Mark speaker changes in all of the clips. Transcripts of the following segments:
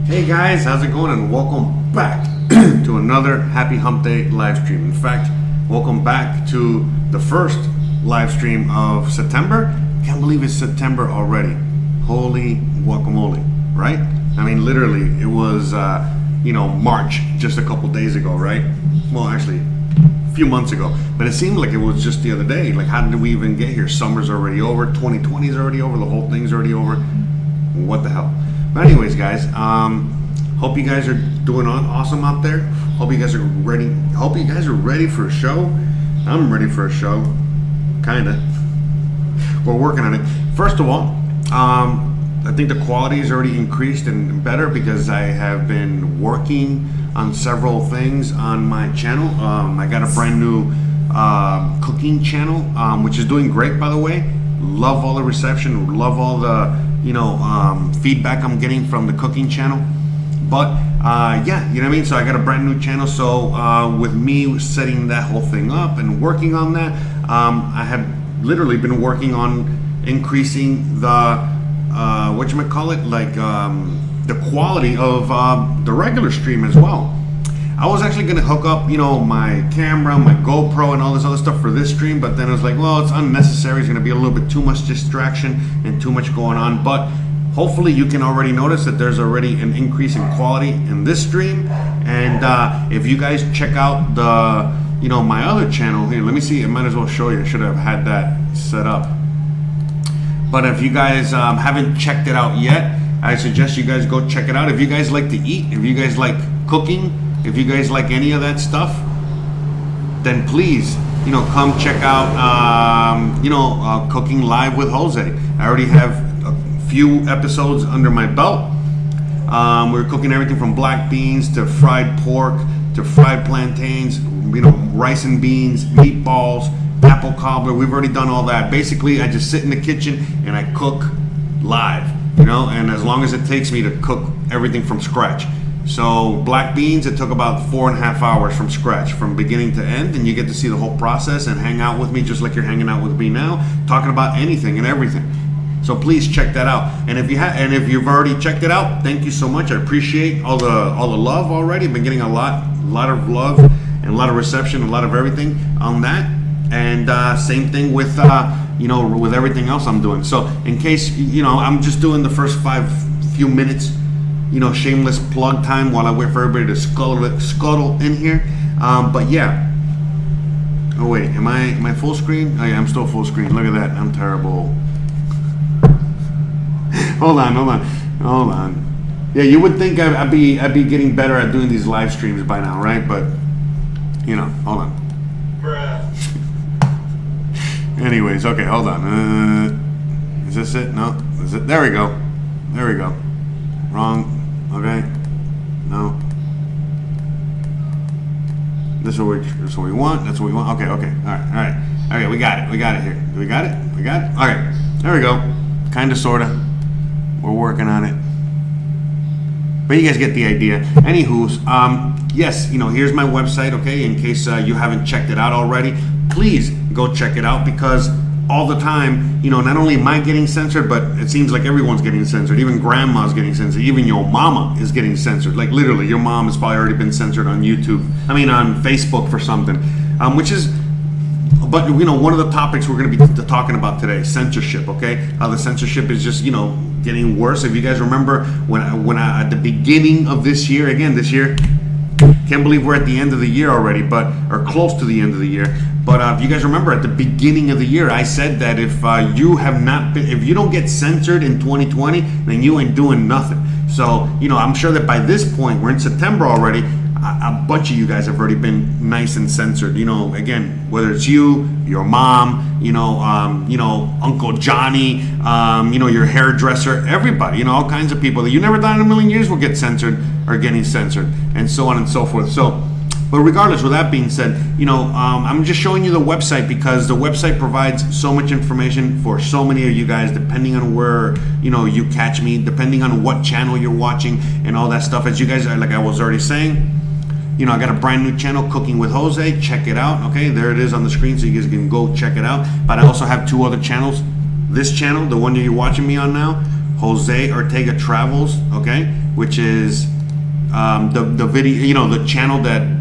Speaker 1: Hey guys, how's it going? And welcome back to another Happy Hump Day live stream. In fact, welcome back to the first live stream of September. Can't believe it's September already. Holy guacamole, right? I mean, literally, it was, March just a couple days ago, right? Well, actually, a few months ago. But it seemed like it was just the other day. Like, how did we even get here? Summer's already over. 2020 is already over. The whole thing's already over. What the hell? But anyways, guys, hope you guys are doing awesome out there. Hope you guys are ready. Hope you guys are ready for a show. I'm ready for a show, kinda. We're working on it. First of all, I think the quality is already increased and better because I have been working on several things on my channel. I got a brand new cooking channel, which is doing great, by the way. Love all the reception. Love all the feedback I'm getting from the cooking channel. But yeah, you know what I mean? So I got a brand new channel. So with me setting that whole thing up and working on that, I have literally been working on increasing the the quality of the regular stream as well. I was actually gonna hook up, my camera, my GoPro, and all this other stuff for this stream, but then I was like, well, it's unnecessary. It's gonna be a little bit too much distraction and too much going on. But hopefully, you can already notice that there's already an increase in quality in this stream. And if you guys check out the, my other channel here, let me see. I might as well show you. I should have had that set up. But if you guys haven't checked it out yet, I suggest you guys go check it out. If you guys like to eat, if you guys like cooking, if you guys like any of that stuff, then please, come check out, Cooking Live with Jose. I already have a few episodes under my belt. We're cooking everything from black beans to fried pork to fried plantains, rice and beans, meatballs, apple cobbler. We've already done all that. Basically, I just sit in the kitchen and I cook live, and as long as it takes me to cook everything from scratch. So black beans, it took about 4.5 hours from scratch, from beginning to end, and you get to see the whole process and hang out with me just like you're hanging out with me now, talking about anything and everything. So please check that out. And if you've already checked it out, thank you so much. I appreciate all the love already. I've been getting a lot of love and a lot of reception, a lot of everything on that. And same thing with with everything else I'm doing. So in case I'm just doing the first few minutes, shameless plug time while I wait for everybody to scuttle in here. But yeah. Oh wait, am I full screen? Oh yeah, I'm still full screen. Look at that. I'm terrible. Hold on. Yeah, you would think I'd be getting better at doing these live streams by now, right? But hold on. Bruh. Anyways, okay, hold on. Is this it? No, is it? There we go. Wrong. Okay. No. This is what we want. That's what we want. Okay. All right. Okay, we got it here. We got it. All right. There we go. Kinda, sorta. We're working on it. But you guys get the idea. Anywho's, yes, here's my website, okay? In case you haven't checked it out already, please go check it out because all the time, not only am I getting censored, but it seems like everyone's getting censored. Even grandma's getting censored. Even your mama is getting censored. Like literally, your mom has probably already been censored on YouTube. On Facebook for something, which is. But one of the topics we're going to be talking about today, censorship. Okay, how the censorship is just getting worse. If you guys remember when I at the beginning of this year, can't believe we're at the end of the year already, or close to the end of the year. But if you guys remember at the beginning of the year, I said that if you don't get censored in 2020, then you ain't doing nothing. So I'm sure that by this point, we're in September already. A bunch of you guys have already been nice and censored. Again, whether it's you, your mom, Uncle Johnny, your hairdresser, everybody, all kinds of people that you never thought in a million years will get censored are getting censored, and so on and so forth. So, but regardless, with that being said, I'm just showing you the website because the website provides so much information for so many of you guys, depending on where you catch me, depending on what channel you're watching, and all that stuff. As you guys, like I was already saying. I got a brand new channel, Cooking with Jose. Check it out. Okay, there it is on the screen, so you guys can go check it out. But I also have 2 other channels. This channel, the one that you're watching me on now, Jose Arteaga Travels. Okay, which is the video, the channel that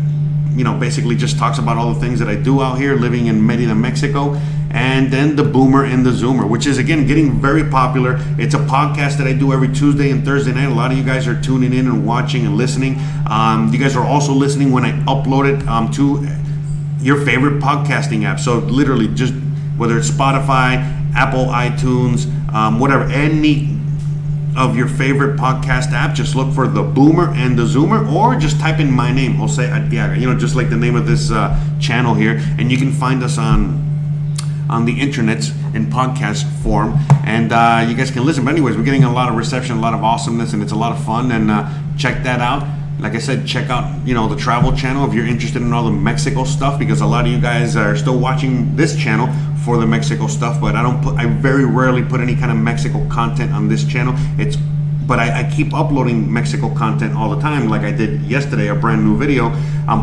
Speaker 1: basically just talks about all the things that I do out here living in Merida, Mexico. And then the Boomer and the Zoomer, which is again getting very popular. It's a podcast that I do every Tuesday and Thursday night. A lot of you guys are tuning in and watching and listening. You guys are also listening when I upload it to your favorite podcasting app. So literally, just whether it's Spotify, Apple, iTunes, whatever, any of your favorite podcast app, just look for the Boomer and the Zoomer, or just type in my name, Jose Arteaga, just like the name of this channel here, and you can find us on the internets in podcast form, and you guys can listen. But anyways, we're getting a lot of reception, a lot of awesomeness, and it's a lot of fun. And check that out. Like I said, check out the travel channel if you're interested in all the Mexico stuff, because a lot of you guys are still watching this channel for the Mexico stuff. But I very rarely put any kind of Mexico content on this channel. But I keep uploading Mexico content all the time, like I did yesterday, a brand new video.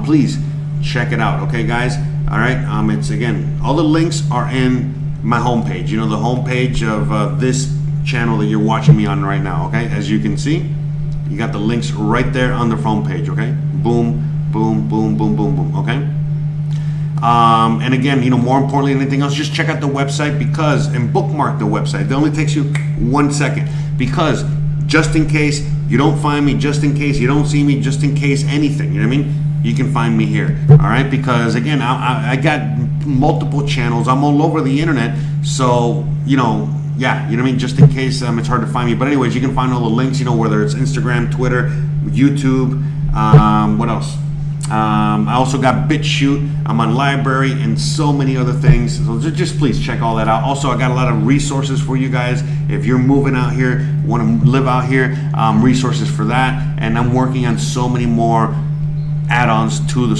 Speaker 1: Please check it out, okay, guys? All right, it's again, all the links are in my homepage. The homepage of this channel that you're watching me on right now. Okay, as you can see, you got the links right there on the front page. Okay, boom, boom, boom, boom, boom, boom. Okay, and again, more importantly than anything else, just check out the website and bookmark the website. It only takes you 1 second, because just in case you don't find me, just in case you don't see me, just in case anything, you know what I mean? You can find me here, all right? Because again, I got multiple channels. I'm all over the internet, so yeah, you know what I mean. Just in case it's hard to find me. But anyways, you can find all the links. Whether it's Instagram, Twitter, YouTube. What else? I also got BitChute. I'm on Library and so many other things. So just please check all that out. Also, I got a lot of resources for you guys. If you're moving out here, want to live out here, resources for that. And I'm working on so many more add-ons to the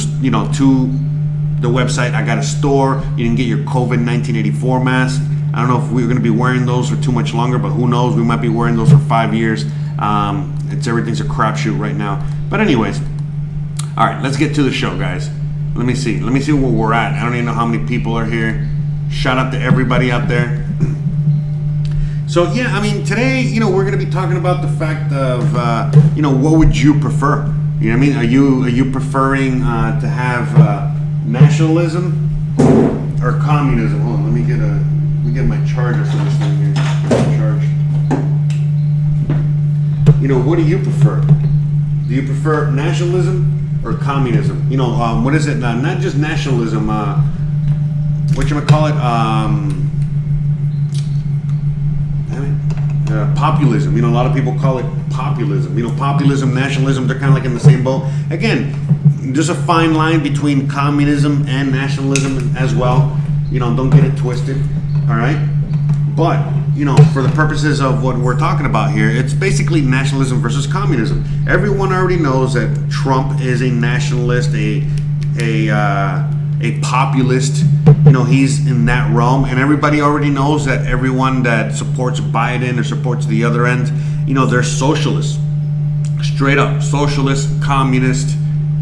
Speaker 1: website. I got a store. You can get your COVID 1984 mask. I don't know if we're going to be wearing those for too much longer, but who knows? We might be wearing those for 5 years. Everything's a crapshoot right now. But anyways, all right, let's get to the show, guys. Let me see where we're at. I don't even know how many people are here. Shout out to everybody out there. So yeah, today, we're going to be talking about the fact of, what would you prefer? You know what I mean? Are you preferring to have nationalism or communism? Hold on, let me get my charger for this thing here. Charge. What do you prefer? Do you prefer nationalism or communism? What is it? Not just nationalism. Populism. A lot of people call it populism. Populism, nationalism, they're kind of like in the same boat. Again, there's a fine line between communism and nationalism as well. Don't get it twisted. All right. But, for the purposes of what we're talking about here, it's basically nationalism versus communism. Everyone already knows that Trump is a nationalist, a populist. He's in that realm, and everybody already knows that everyone that supports Biden or supports the other end, they're socialists, straight up socialist, communist.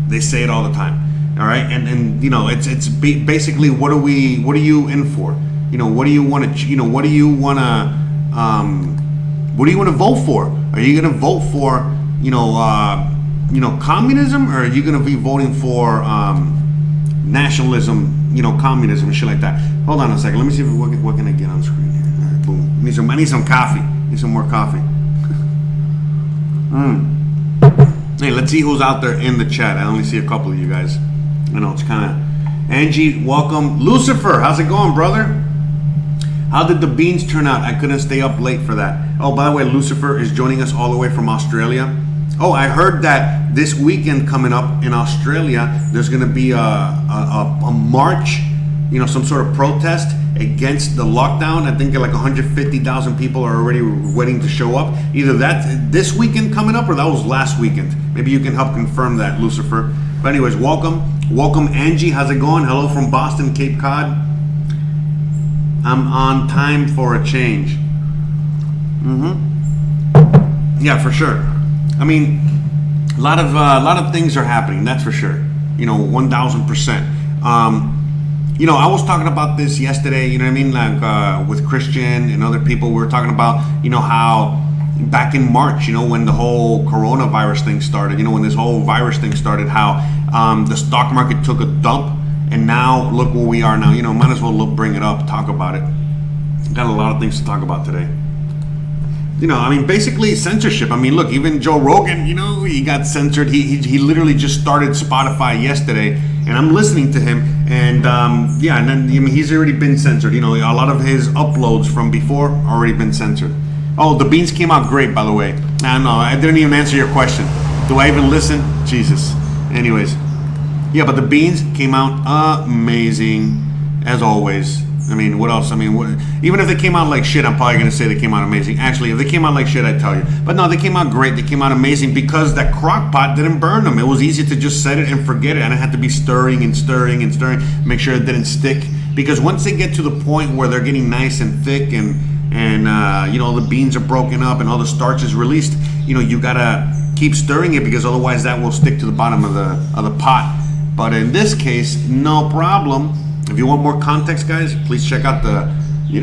Speaker 1: They say it all the time. All right, and it's basically what are you in for? What do you want to? What do you want to vote for? Are you going to vote for communism, or are you going to be voting for nationalism? Communism and shit like that. Hold on a second. Let me see what can I get on screen here. All right, boom. I need some coffee. Need some more coffee. Hey, let's see who's out there in the chat. I only see a couple of you guys. It's kind of Angie. Welcome, Lucifer. How's it going, brother? How did the beans turn out? I couldn't stay up late for that. Oh, by the way, Lucifer is joining us all the way from Australia. Oh, I heard that this weekend coming up in Australia, there's going to be a march, some sort of protest against the lockdown. I think like 150,000 people are already waiting to show up. Either that this weekend coming up, or that was last weekend. Maybe you can help confirm that, Lucifer. But anyways, welcome, Angie. How's it going? Hello from Boston, Cape Cod. I'm on time for a change. Yeah, for sure. A lot of things are happening. That's for sure. 1,000%. I was talking about this yesterday. Like with Christian and other people, we were talking about how back in March, when the whole coronavirus thing started, when this whole virus thing started, how the stock market took a dump, and now look where we are now. Might as well bring it up, talk about it. Got a lot of things to talk about today. Basically censorship. Look, even Joe Rogan, he got censored. He literally just started Spotify yesterday, and I'm listening to him, and and then he's already been censored. A lot of his uploads from before already been censored. Oh, the beans came out great, by the way. No, I didn't even answer your question. Do I even listen? Jesus. Anyways, yeah, but the beans came out amazing, as always. What else? Even if they came out like shit, I'm probably going to say they came out amazing. Actually, if they came out like shit, I'd tell you. But no, they came out great. They came out amazing because that crock pot didn't burn them. It was easy to just set it and forget it. And I had to be stirring and stirring and stirring, make sure it didn't stick. Because once they get to the point where they're getting nice and thick and the beans are broken up and all the starch is released, you got to keep stirring it, because otherwise that will stick to the bottom of the pot. But in this case, no problem. If you want more context, guys, please check out the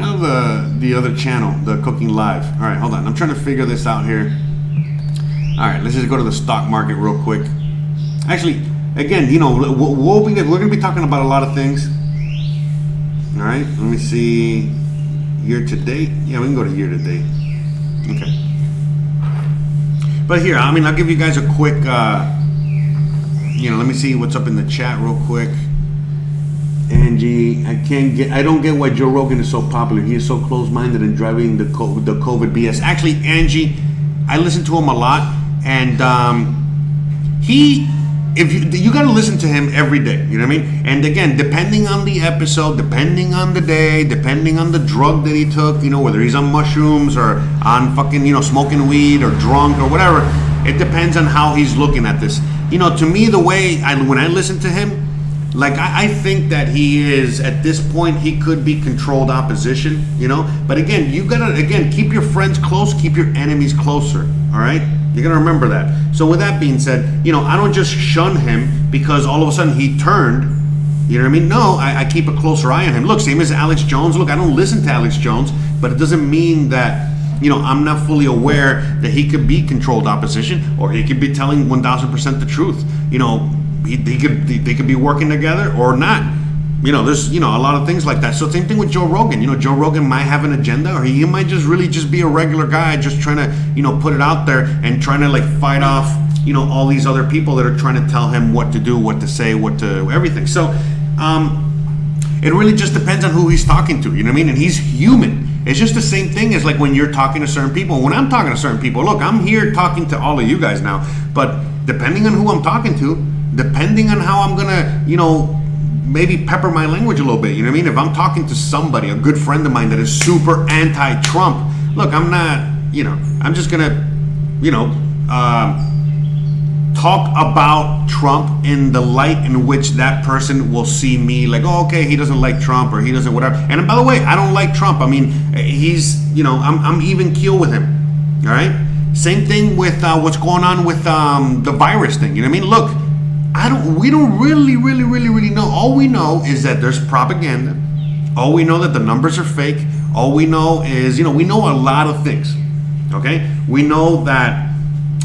Speaker 1: other channel, the Cooking Live. All right, hold on. I'm trying to figure this out here. All right, let's just go to the stock market real quick. Actually, again, we're going to be talking about a lot of things. All right, let me see. Year to date. Yeah, we can go to year to date. Okay. But here, I'll give you guys a quick, let me see what's up in the chat real quick. Angie, I don't get why Joe Rogan is so popular. He is so close-minded and driving the COVID BS. Actually, Angie, I listen to him a lot, and you got to listen to him every day. You know what I mean? And again, depending on the episode, depending on the day, depending on the drug that he took, whether he's on mushrooms or on fucking, smoking weed or drunk or whatever, it depends on how he's looking at this. To me, the way when I listen to him, I think that he is, at this point, he could be controlled opposition, But again, you gotta, keep your friends close, keep your enemies closer, all right? You're gonna remember that. So with that being said, I don't just shun him because all of a sudden he turned, you know what I mean? No, I keep a closer eye on him. Look, same as Alex Jones. Look, I don't listen to Alex Jones, but it doesn't mean that, I'm not fully aware that he could be controlled opposition, or he could be telling 1,000% the truth, they could be working together or not. There's a lot of things like that. So same thing with Joe Rogan. Joe Rogan might have an agenda, or he might just really just be a regular guy, just trying to put it out there and trying to fight off all these other people that are trying to tell him what to do, what to say, what to everything. So it really just depends on who he's talking to. You know what I mean? And he's human. It's just the same thing as when you're talking to certain people. When I'm talking to certain people, look, I'm here talking to all of you guys now, but depending on who I'm talking to, depending on how I'm gonna, maybe pepper my language a little bit, you know what I mean? If I'm talking to somebody, a good friend of mine that is super anti-Trump, look, I'm not, I'm just gonna, talk about Trump in the light in which that person will see me, okay, he doesn't like Trump, or he doesn't whatever. And by the way, I don't like Trump. He's, I'm even keel with him, all right? Same thing with what's going on with the virus thing, you know what I mean? Look, we don't really know. All we know is that there's propaganda. All we know that the numbers are fake. All we know is, we know a lot of things. Okay? We know that,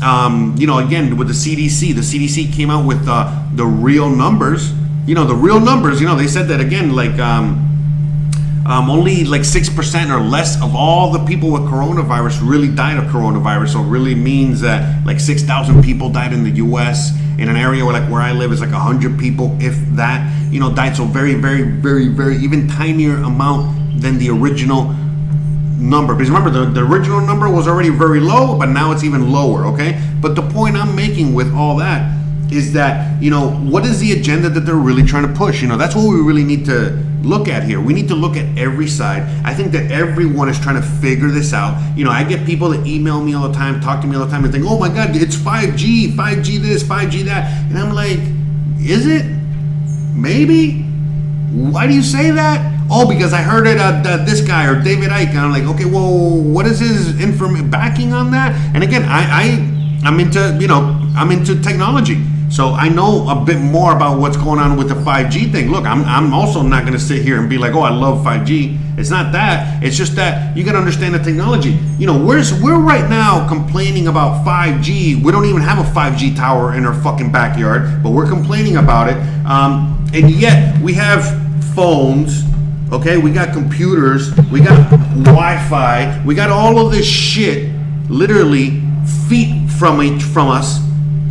Speaker 1: again, with the CDC came out with the real numbers. The real numbers, they said that, again, only 6% or less of all the people with coronavirus really died of coronavirus. So it really means that 6,000 people died in the U.S. in an area where I live is 100 people, if that, died. So very, very, very, very, even tinier amount than the original number. Because remember, the original number was already very low, but now it's even lower, okay? But the point I'm making with all that is that, what is the agenda that they're really trying to push? That's what we really need to look at here. We need to look at every side. I think that everyone is trying to figure this out. I get people that email me all the time, talk to me all the time, and think, oh my God, it's 5G this, 5G that. And I'm like, is it? Maybe? Why do you say that? Oh, because I heard it this guy or David Icke. And I'm like, okay, well, what is his backing on that? And again, I'm into technology. So I know a bit more about what's going on with the 5G thing. Look, I'm also not going to sit here and be like, oh, I love 5G. It's not that. It's just that you got to understand the technology. You know, we're right now complaining about 5G. We don't even have a 5G tower in our fucking backyard, but we're complaining about it. And yet we have phones. Okay, we got computers. We got Wi-Fi. We got all of this shit literally feet from us.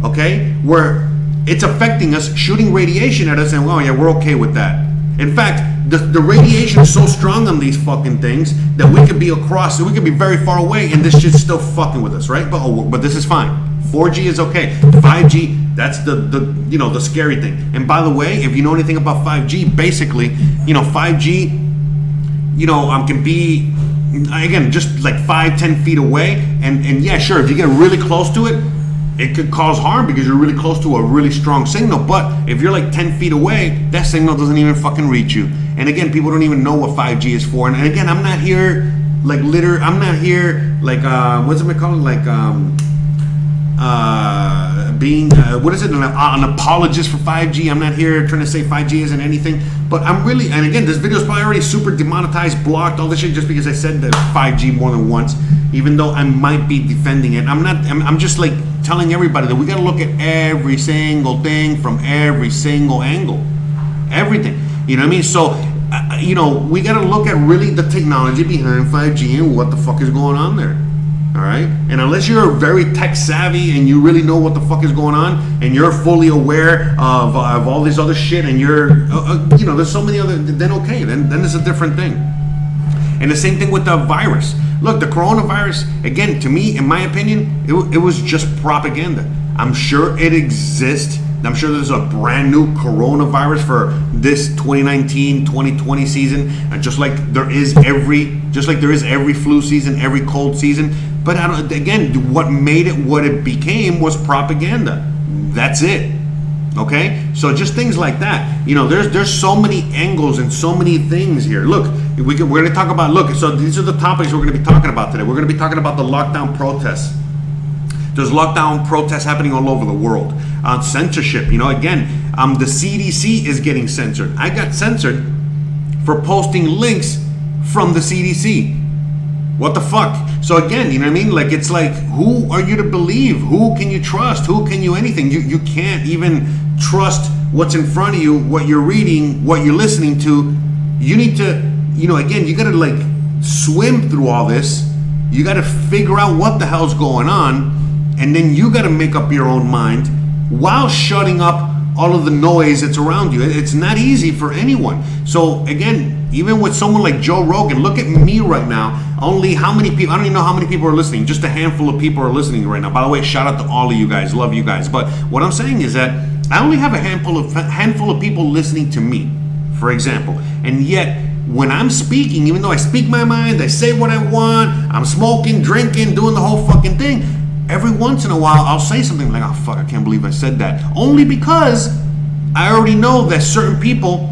Speaker 1: Okay, where it's affecting us, shooting radiation at us, and oh yeah, we're okay with that. In fact, the radiation is so strong on these fucking things that we could be we could be very far away, and this shit's still fucking with us, right? But this is fine. 4G is okay. 5G, that's the scary thing. And by the way, if you know anything about 5G, basically, 5G, can be again just like 5-10 feet away, and yeah, sure, if you get really close to it, it could cause harm because you're really close to a really strong signal. But if you're like 10 feet away, that signal doesn't even fucking reach you. And again, people don't even know what 5G is for. And again, I'm not here like what's it called? Like being what is it? An apologist for 5G. I'm not here trying to say 5G isn't anything. But I'm really, and again, this video is probably already super demonetized, blocked, all this shit just because I said that 5G more than once, even though I might be defending it. I'm just like telling everybody that we got to look at every single thing from every single angle, everything. You know what I mean? So, we got to look at really the technology behind 5G and what the fuck is going on there. All right, and unless you're very tech savvy and you really know what the fuck is going on and you're fully aware of all this other shit and you're there's so many other, then okay, then it's a different thing. And the same thing with the virus. Look, the coronavirus, again, to me, in my opinion, it was just propaganda. I'm sure it exists. I'm sure there's a brand new coronavirus for this 2019-2020 season, and just like there is every flu season, every cold season. But what made it what it became was propaganda. That's it. Okay, so just things like that. There's so many angles and so many things here. Look, we're going to talk about. Look, so these are the topics we're going to be talking about today. We're going to be talking about the lockdown protests. There's lockdown protests happening all over the world. Censorship. Again, the CDC is getting censored. I got censored for posting links from the CDC. What the fuck? So again, you know what I mean? Like, it's like, who are you to believe? Who can you trust? Who can you anything? You can't even trust what's in front of you, what you're reading, what you're listening to. You need to, again, you got to like swim through all this. You got to figure out what the hell's going on. And then you got to make up your own mind while shutting up all of the noise that's around you. It's not easy for anyone. So again, even with someone like Joe Rogan, look at me right now. Only how many people, I don't even know how many people are listening. Just a handful of people are listening right now. By the way, shout out to all of you guys. Love you guys. But what I'm saying is that I only have a handful of people listening to me, for example. And yet, when I'm speaking, even though I speak my mind, I say what I want, I'm smoking, drinking, doing the whole fucking thing, every once in a while, I'll say something like, oh, fuck, I can't believe I said that. Only because I already know that certain people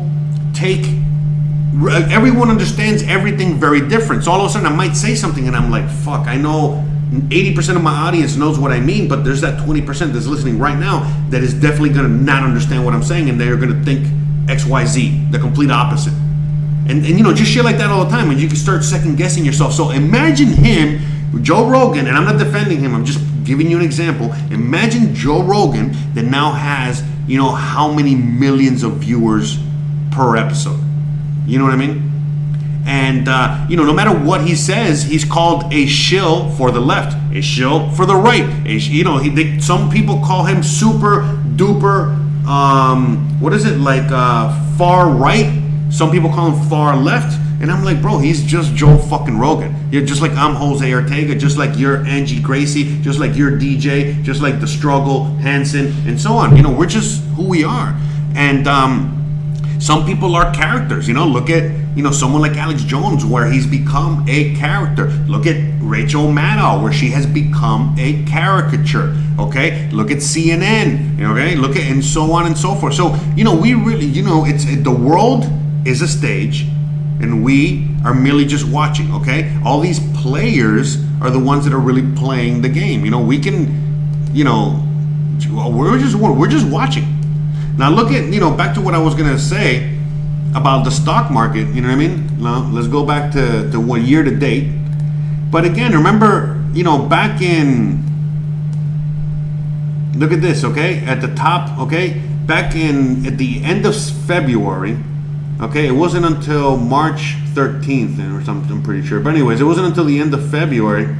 Speaker 1: everyone understands everything very different. So all of a sudden, I might say something and I'm like, fuck, I know 80% of my audience knows what I mean, but there's that 20% that's listening right now that is definitely going to not understand what I'm saying, and they're going to think XYZ, the complete opposite. And just shit like that all the time, and you can start second guessing yourself. So imagine him, Joe Rogan, and I'm not defending him, I'm just giving you an example. Imagine Joe Rogan that now has, how many millions of viewers per episode. You know what I mean? And, no matter what he says, he's called a shill for the left, a shill for the right. Some people call him super duper, far right. Some people call him far left. And I'm like, bro, he's just Joe fucking Rogan. You're just like I'm Jose Arteaga, just like you're Angie Gracie, just like you're DJ, just like The Struggle, Hanson, and so on. We're just who we are. And some people are characters. Look at, someone like Alex Jones, where he's become a character. Look at Rachel Maddow, where she has become a caricature. Okay? Look at CNN. Okay? Look at, and so on and so forth. So, we really, the world is a stage, and we are merely just watching, okay? All these players are the ones that are really playing the game. We can, We're just watching. Now look at, back to what I was gonna say about the stock market. You know what I mean? Now let's go back to 1 year to date. But again, remember, back in, look at this, okay? At the top, okay? Back at the end of February, okay? It wasn't until March 13th or something, I'm pretty sure. But anyways, it wasn't until the end of February.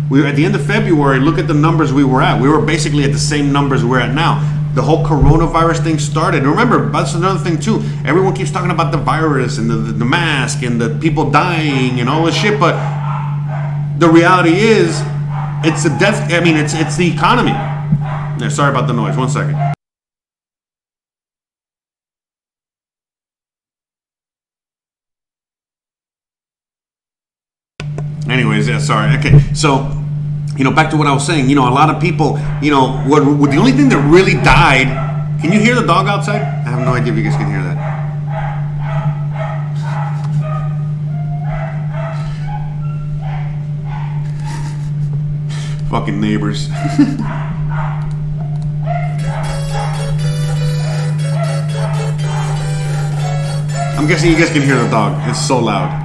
Speaker 1: We were at the end of February, look at the numbers we were at. We were basically at the same numbers we're at now. The whole coronavirus thing started. And remember, that's another thing too. Everyone keeps talking about the virus and the mask and the people dying and all this shit, but the reality is, it's the death. I mean, it's the economy. Yeah, sorry about the noise. 1 second. Anyways, yeah, sorry. Okay, so back to what I was saying. A lot of people, what the only thing that really died. Can you hear the dog outside? I have no idea if you guys can hear that. Fucking neighbors. I'm guessing you guys can hear the dog. It's so loud.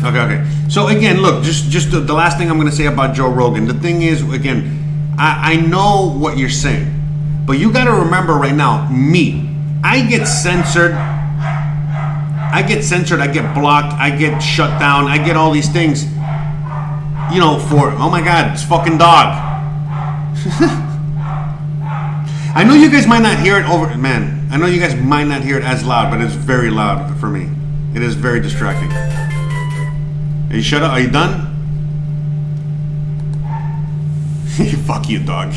Speaker 1: Okay. So again, look, just the last thing I'm going to say about Joe Rogan. The thing is, again, I know what you're saying, but you got to remember right now, I get censored. I get blocked, I get shut down, I get all these things, for, oh my God, it's fucking dog. I know you guys might not hear it I know you guys might not hear it as loud, but it's very loud for me. It is very distracting. Are you shut up? Are you done? Fuck you, dog.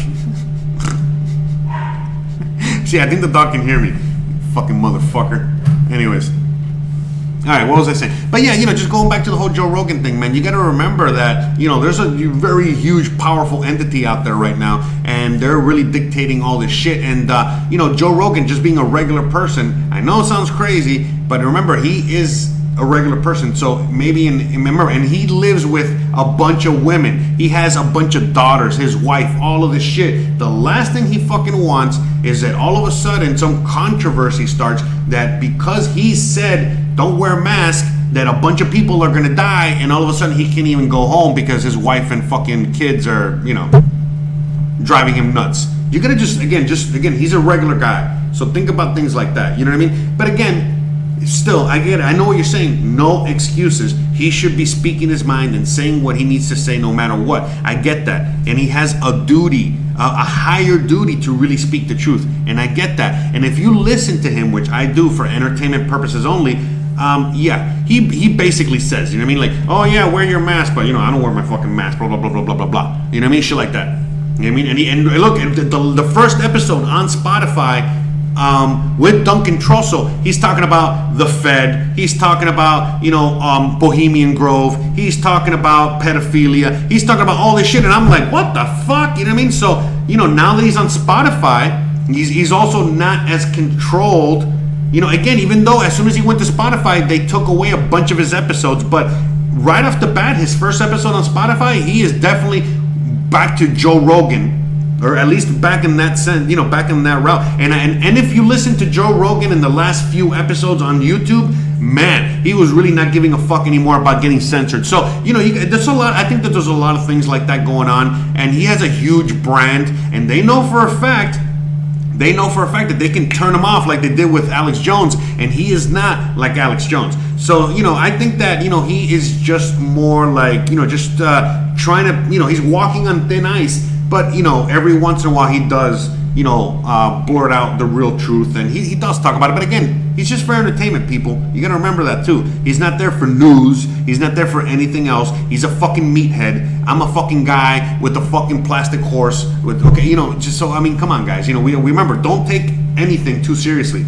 Speaker 1: See, I think the dog can hear me. Fucking motherfucker. Anyways. Alright, what was I saying? But yeah, just going back to the whole Joe Rogan thing, man, you gotta remember that, there's a very huge, powerful entity out there right now, and they're really dictating all this shit. And, Joe Rogan just being a regular person, I know it sounds crazy, but remember, he is a regular person. So maybe, and he lives with a bunch of women. He has a bunch of daughters, his wife, all of this shit. The last thing he fucking wants is that all of a sudden some controversy starts that because he said don't wear a mask, that a bunch of people are gonna die, and all of a sudden he can't even go home because his wife and fucking kids are, driving him nuts. You gotta just again, he's a regular guy. So think about things like that. You know what I mean? But again, still, I get it. I know what you're saying. No excuses. He should be speaking his mind and saying what he needs to say no matter what. I get that. And he has a duty, a higher duty to really speak the truth. And I get that. And if you listen to him, which I do for entertainment purposes only, he basically says, you know what I mean? Like, oh yeah, wear your mask, but I don't wear my fucking mask, blah, blah, blah, blah, blah, blah, blah. You know what I mean? Shit like that. You know what I mean? And look, the first episode on Spotify, with Duncan Trussell, he's talking about the Fed, he's talking about, Bohemian Grove, he's talking about pedophilia, he's talking about all this shit, and I'm like, what the fuck? You know what I mean? So, now that he's on Spotify, he's also not as controlled, again, even though as soon as he went to Spotify, they took away a bunch of his episodes, but right off the bat, his first episode on Spotify, he is definitely back to Joe Rogan, or at least back in that sense, back in that route. And if you listen to Joe Rogan in the last few episodes on YouTube, man, he was really not giving a fuck anymore about getting censored. So, there's a lot. I think that there's a lot of things like that going on, and he has a huge brand, and they know for a fact that they can turn him off like they did with Alex Jones, and he is not like Alex Jones. So, I think that, he is just more like, just trying to, he's walking on thin ice. But, every once in a while he does, blurt out the real truth. And he does talk about it. But again, he's just for entertainment, people. You got to remember that, too. He's not there for news. He's not there for anything else. He's a fucking meathead. I'm a fucking guy with a fucking plastic horse. Just so, come on, guys. We remember, don't take anything too seriously.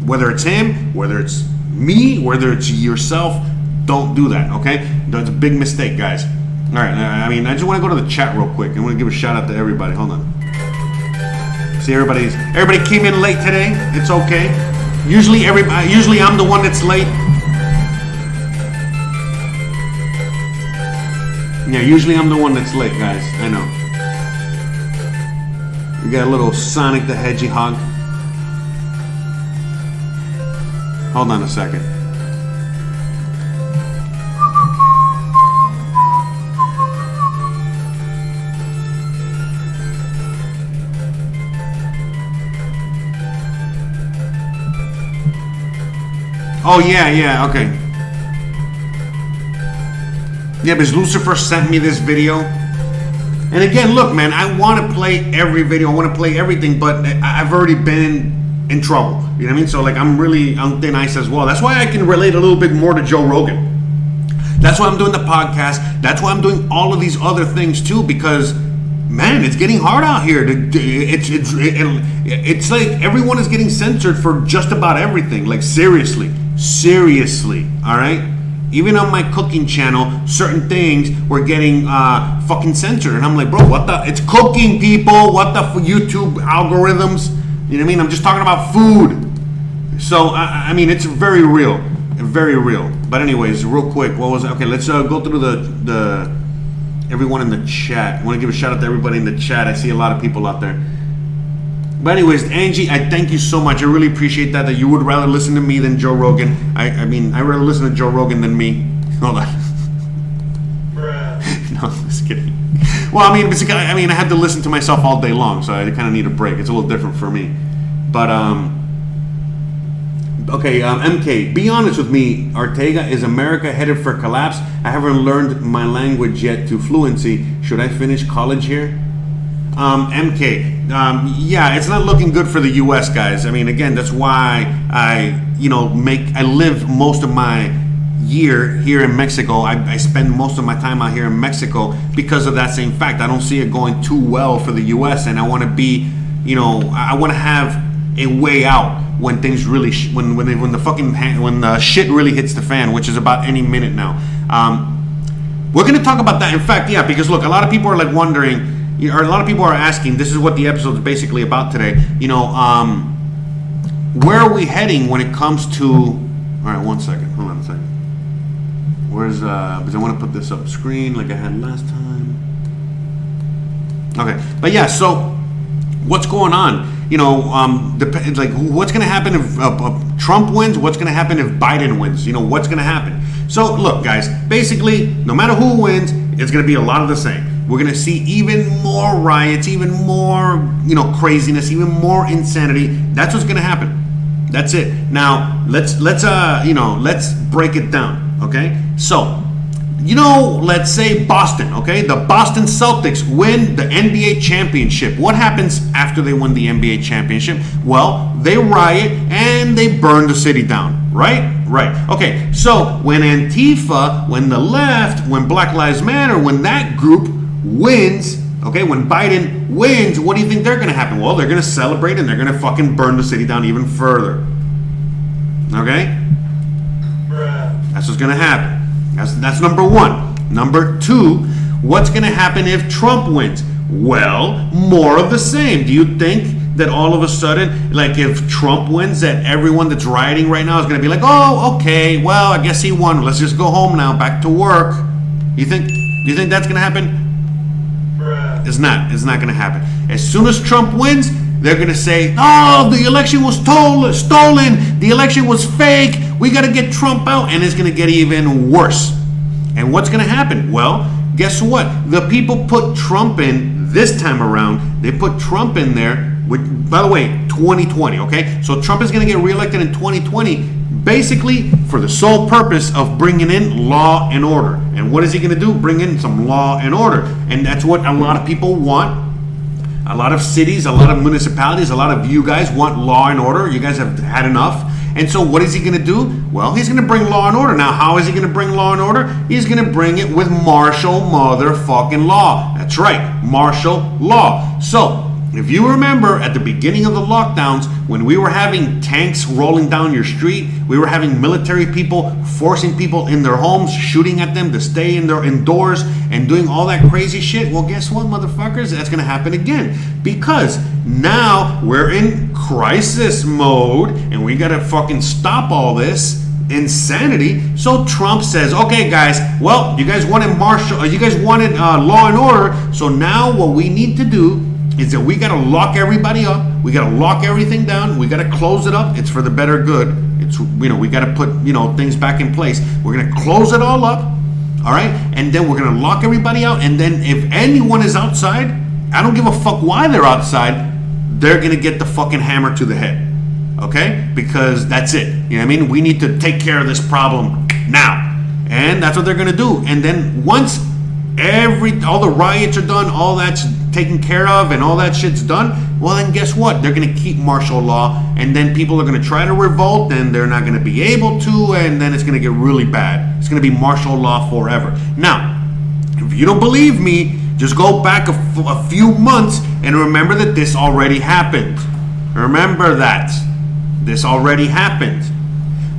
Speaker 1: Whether it's him, whether it's me, whether it's yourself, Don't do that, okay? That's a big mistake, guys. All right, I mean, I just want to go to the chat real quick. I want to give a shout out to everybody. Hold on. See, everybody came in late today. It's okay. Usually I'm the one that's late. Yeah, usually I'm the one that's late, guys. I know. We got a little Sonic the Hedgehog. Hold on a second. Oh, yeah, okay. Yeah, because Lucifer sent me this video. And again, look, man, I want to play every video. I want to play everything, but I've already been in trouble. You know what I mean? So, like, I'm really on thin ice as well. That's why I can relate a little bit more to Joe Rogan. That's why I'm doing the podcast. That's why I'm doing all of these other things, too, because, man, it's getting hard out here. It's like everyone is getting censored for just about everything. Like, seriously, all right? Even on my cooking channel, certain things were getting fucking censored. And I'm like, bro, what the? It's cooking, people. What the YouTube algorithms? You know what I mean? I'm just talking about food. So, I mean, it's very real. Very real. But anyways, real quick, what was it? Okay, let's go through the everyone in the chat. I want to give a shout out to everybody in the chat. I see a lot of people out there. But anyways, Angie, I thank you so much. I really appreciate that you would rather listen to me than Joe Rogan. I mean, I'd rather listen to Joe Rogan than me. Hold on. Bruh. No, I'm just kidding. Well, I mean, I have to listen to myself all day long, so I kind of need a break. It's a little different for me. But, okay, MK, be honest with me. Arteaga, is America headed for collapse? I haven't learned my language yet to fluency. Should I finish college here? MK, yeah, it's not looking good for the U.S., guys. I mean, again, that's why I live most of my year here in Mexico. I spend most of my time out here in Mexico because of that same fact. I don't see it going too well for the U.S., and I want to be, I want to have a way out when things really, when the shit really hits the fan, which is about any minute now. We're going to talk about that. In fact, yeah, because look, a lot of people are like wondering. Or a lot of people are asking, this is what the episode is basically about today, where are we heading when it comes to, all right, 1 second, hold on a second. Where's, because I want to put this up screen like I had last time. Okay, but yeah, so what's going on? Like what's going to happen if Trump wins? What's going to happen if Biden wins? What's going to happen? So look, guys, basically, no matter who wins, it's going to be a lot of the same. We're going to see even more riots, even more, craziness, even more insanity. That's what's going to happen. That's it. Now, let's break it down, okay? So, let's say Boston, okay? The Boston Celtics win the NBA championship. What happens after they win the NBA championship? Well, they riot and they burn the city down, right? Right. Okay, so when Antifa, when the left, when Black Lives Matter, when that group wins, okay, when Biden wins, what do you think they're going to happen? Well, they're going to celebrate and they're going to fucking burn the city down even further. Okay? Bruh. That's what's going to happen. That's number one. Number two, what's going to happen if Trump wins? Well, more of the same. Do you think that all of a sudden, like if Trump wins, that everyone that's rioting right now is going to be like, oh, okay, well, I guess he won. Let's just go home now, back to work. Do you think that's going to happen? It's not going to happen. As soon as Trump wins, they're going to say, oh, the election was stolen. The election was fake. We got to get Trump out. And it's going to get even worse. And what's going to happen? Well, guess what? The people put Trump in this time around. They put Trump in there with, by the way, 2020, okay? So Trump is going to get reelected in 2020 basically for the sole purpose of bringing in law and order. And what is he going to do? Bring in some law and order. And that's what a lot of people want. A lot of cities, a lot of municipalities, a lot of you guys want law and order. You guys have had enough. And so what is he going to do? Well, he's going to bring law and order. Now, how is he going to bring law and order? He's going to bring it with martial motherfucking law. That's right, martial law. So If you remember at the beginning of the lockdowns, when we were having tanks rolling down your street, we were having military people forcing people in their homes, shooting at them to stay indoors and doing all that crazy shit. Well, guess what, motherfuckers? That's going to happen again. Because now we're in crisis mode and we got to fucking stop all this insanity. So Trump says, okay guys, well, you guys wanted law and order, so now what we need to do is that we got to lock everybody up, we got to lock everything down, we got to close it up. It's for the better good. It's, we got to put things back in place. We're going to close it all up, all right, and then we're going to lock everybody out, and then if anyone is outside, I don't give a fuck why they're outside, they're going to get the fucking hammer to the head. Okay? Because that's it. You know what I mean? We need to take care of this problem now. And that's what they're going to do. And then once all the riots are done, all that's taken care of, and all that shit's done, well, then guess what? They're going to keep martial law, and then people are going to try to revolt, and they're not going to be able to, and then it's going to get really bad. It's going to be martial law forever. Now, if you don't believe me, just go back a few months and remember that this already happened. Remember that. This already happened.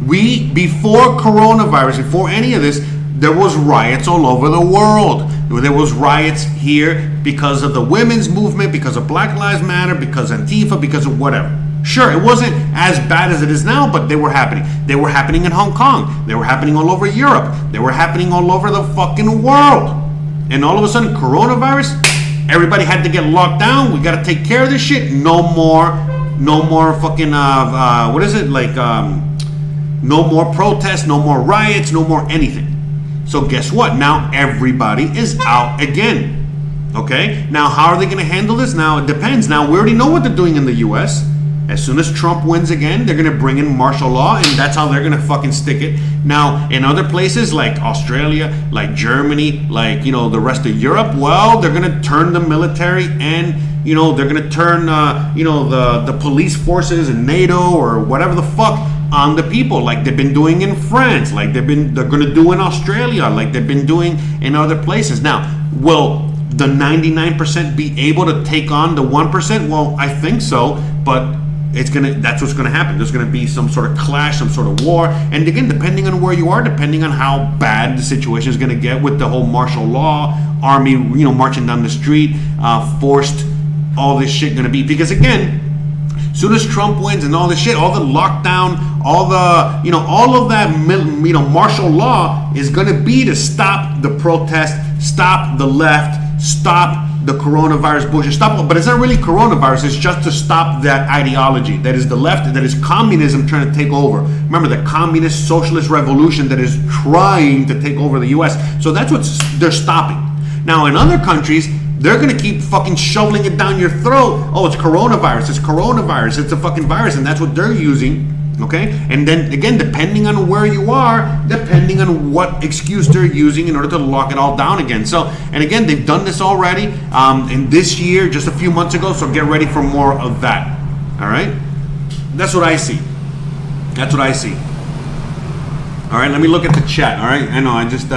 Speaker 1: Before coronavirus, before any of this, there was riots all over the world. There was riots here because of the women's movement, because of Black Lives Matter, because of Antifa, because of whatever. Sure, it wasn't as bad as it is now, but they were happening. They were happening in Hong Kong. They were happening all over Europe. They were happening all over the fucking world. And all of a sudden, coronavirus, everybody had to get locked down. We got to take care of this shit. No more fucking no more protests, no more riots, no more anything. So guess what? Now everybody is out again. Okay? Now how are they going to handle this? Now it depends. Now we already know what they're doing in the US. As soon as Trump wins again, they're going to bring in martial law, and that's how they're going to fucking stick it. Now, in other places like Australia, like Germany, like, the rest of Europe, well, they're going to turn the military and, they're going to turn, the police forces and NATO or whatever the fuck on the people, like they've been doing in France, like they're going to do in Australia, like they've been doing in other places. Now, will the 99% be able to take on the 1%? Well, I think so, but that's what's gonna happen. There's gonna be some sort of clash, some sort of war, and again, depending on where you are, depending on how bad the situation is gonna get with the whole martial law, army, marching down the street, forced, all this shit gonna be, because again, soon as Trump wins and all this shit, all the lockdown, all the, all of that, martial law is gonna be to stop the protest, stop the left, stop the coronavirus bullshit, stop. But it's not really coronavirus, it's just to stop that ideology that is the left, that is communism trying to take over. Remember, the communist socialist revolution that is trying to take over the US. So that's what they're stopping. Now in other countries, they're going to keep fucking shoveling it down your throat. Oh, it's coronavirus, it's a fucking virus, and that's what they're using. Okay? And then again, depending on where you are, depending on what excuse they're using in order to lock it all down again. So, and again, they've done this already in this year, just a few months ago, so get ready for more of that. All right? That's what I see. All right, let me look at the chat. All right? I know, I just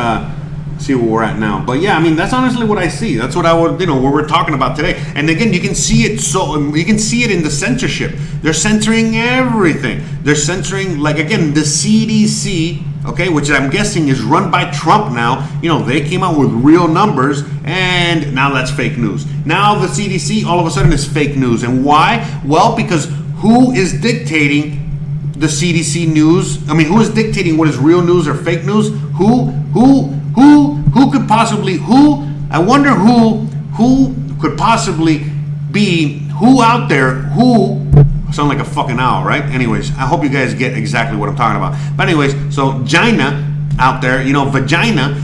Speaker 1: see where we're at now. But yeah, I mean, that's honestly what I see. That's what I would, what we're talking about today. And again, you can see it in the censorship. They're censoring everything. They're censoring, like, again, the CDC, okay, which I'm guessing is run by Trump now. They came out with real numbers, and now that's fake news. Now the CDC all of a sudden is fake news. And why? Well, because who is dictating the CDC news? I mean, who is dictating what is real news or fake news? Who could possibly, I wonder who could possibly be, who out there, I sound like a fucking owl, right? Anyways, I hope you guys get exactly what I'm talking about. But anyways, so Gina out there, vagina,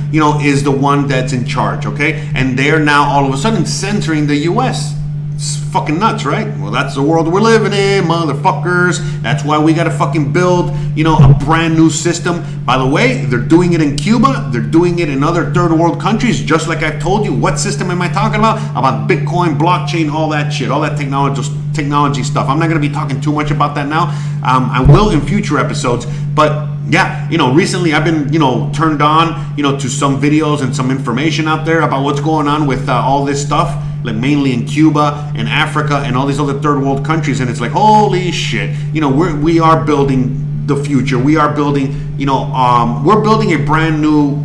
Speaker 1: is the one that's in charge, okay? And they're now all of a sudden censoring the US. It's fucking nuts, right? Well, that's the world we're living in, motherfuckers. That's why we gotta fucking build, a brand new system. By the way, they're doing it in Cuba. They're doing it in other third world countries, just like I've told you. What system am I talking about? About Bitcoin, blockchain, all that shit, all that technology stuff. I'm not gonna be talking too much about that now. I will in future episodes, but Yeah, recently I've been, turned on, to some videos and some information out there about what's going on with all this stuff, like mainly in Cuba and Africa and all these other third world countries. And it's like, holy shit, we are building the future. We are building, we're building a brand new,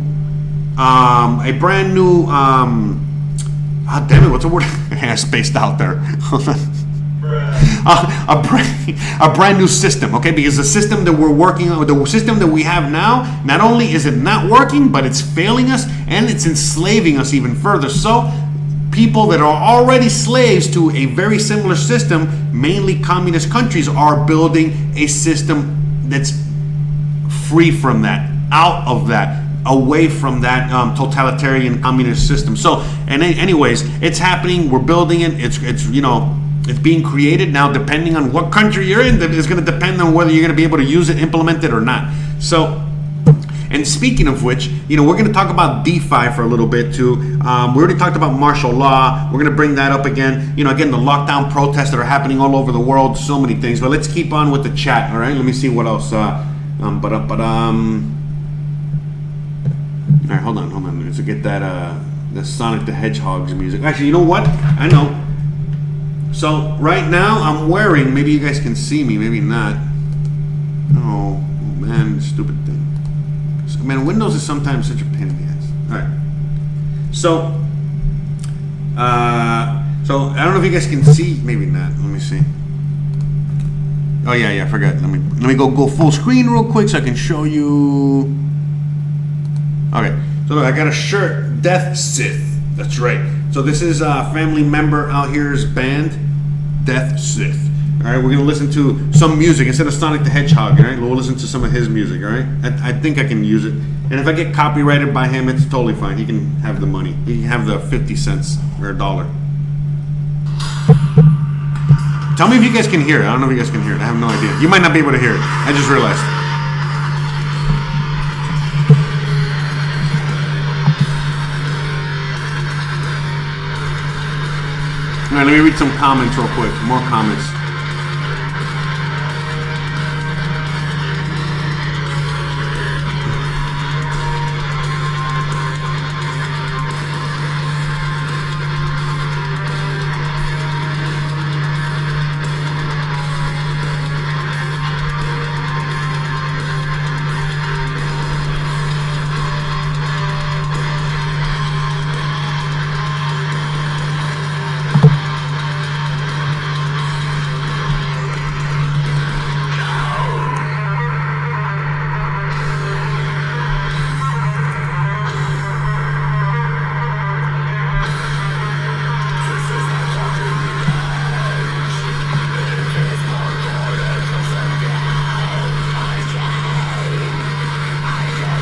Speaker 1: damn it, what's the word? I spaced out there. A brand new system, okay? Because the system that we're working on, the system that we have now, not only is it not working, but it's failing us and it's enslaving us even further. So people that are already slaves to a very similar system, mainly communist countries, are building a system that's free from that, out of that, away from that totalitarian communist system. So, and anyways, it's happening. We're building it. It's being created now. Depending on what country you're in, it's going to depend on whether you're going to be able to use it, implement it, or not. So, and speaking of which, we're going to talk about DeFi for a little bit too. We already talked about martial law. We're going to bring that up again. Again, the lockdown protests that are happening all over the world. So many things. But let's keep on with the chat. All right. Let me see what else. All right, hold on. Let's get that the Sonic the Hedgehog's music. Actually, you know what? I know. So right now I'm wearing, maybe you guys can see me, maybe not. Oh man, stupid thing. So, man, Windows is sometimes such a pain in the ass. All right. So I don't know if you guys can see, maybe not. Let me see. Oh yeah, I forgot. Let me go full screen real quick so I can show you. Okay. So look, I got a shirt, Death Sith. That's right. So this is a family member out here's band, Death Sith. All right, we're gonna listen to some music instead of Sonic the Hedgehog. All right, we'll listen to some of his music. All right, I think I can use it, and if I get copyrighted by him, it's totally fine. He can have the money. He can have the 50 cents or $1. Tell me if you guys can hear it. I don't know if you guys can hear it. I have no idea. You might not be able to hear it. I just realized. All right, let me read some comments real quick. More comments.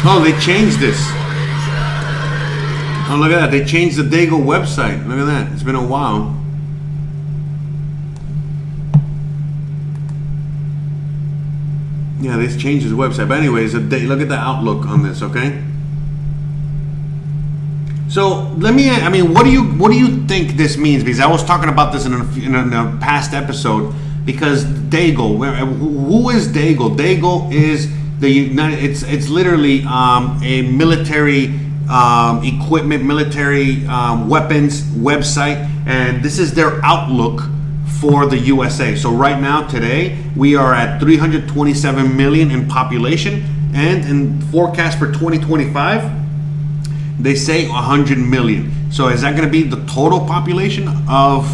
Speaker 1: Oh, they changed this. Oh, look at that. They changed the Dago website. Look at that. It's been a while. Yeah, they changed his website. But anyways, look at the outlook on this, okay? So let me. I mean, what do you think this means? Because I was talking about this in a past episode. Because Dago, who is Dago? Dago is the United. It's literally a military equipment, military weapons website, and this is their outlook for the USA. So right now, today, we are at 327 million in population, and in forecast for 2025, they say 100 million. So is that going to be the total population of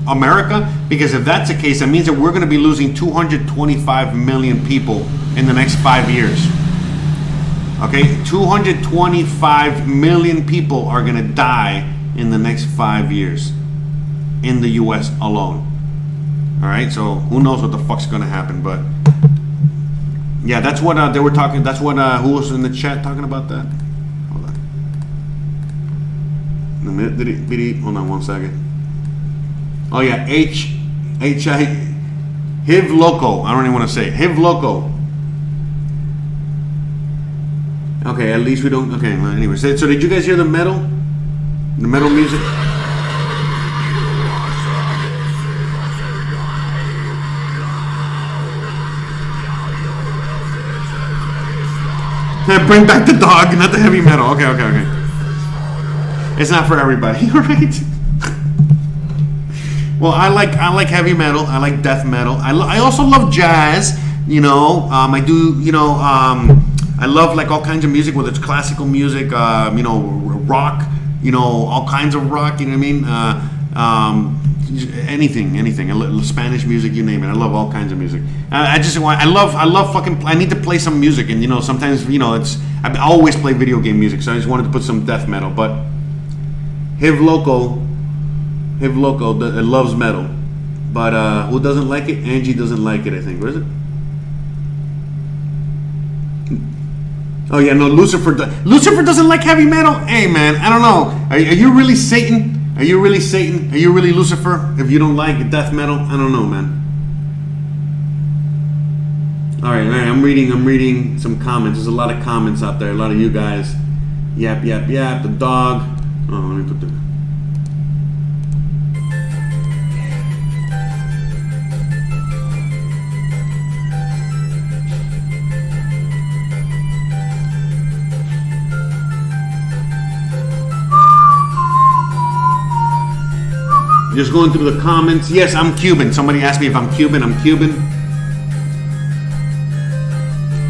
Speaker 1: America? Because if that's the case, that means that we're going to be losing 225 million people in the next 5 years. Okay, 225 million people are going to die in the next 5 years in the US alone. All right, so who knows what the fuck's going to happen, but yeah, that's what they were talking. That's what who was in the chat talking about that? Hold on. Hold on 1 second. Oh yeah, Hiv Loco. I don't even want to say it. Hiv Loco. Okay, at least we don't. Okay, well, anyway. So did you guys hear the metal? The metal music? Bring back the dog, not the heavy metal. Okay. It's not for everybody, right? Well, I like heavy metal. I like death metal. I also love jazz. I do. I love like all kinds of music, whether it's classical music, rock. All kinds of rock. You know what I mean? Anything. Spanish music, you name it. I love all kinds of music. I love fucking. I need to play some music, and sometimes I always play video game music, so I just wanted to put some death metal. But Hiv Loco loves metal, but who doesn't like it? Angie doesn't like it, I think. Where is it? Oh yeah, no, Lucifer doesn't like heavy metal. Hey man, I don't know. Are you really Satan? Are you really Satan? Are you really Lucifer? If you don't like death metal, I don't know, man. All right. I'm reading some comments. There's a lot of comments out there. A lot of you guys. Yap. The dog. Oh, let me put the. Just going through the comments. Yes, I'm Cuban. Somebody asked me if I'm Cuban. I'm Cuban.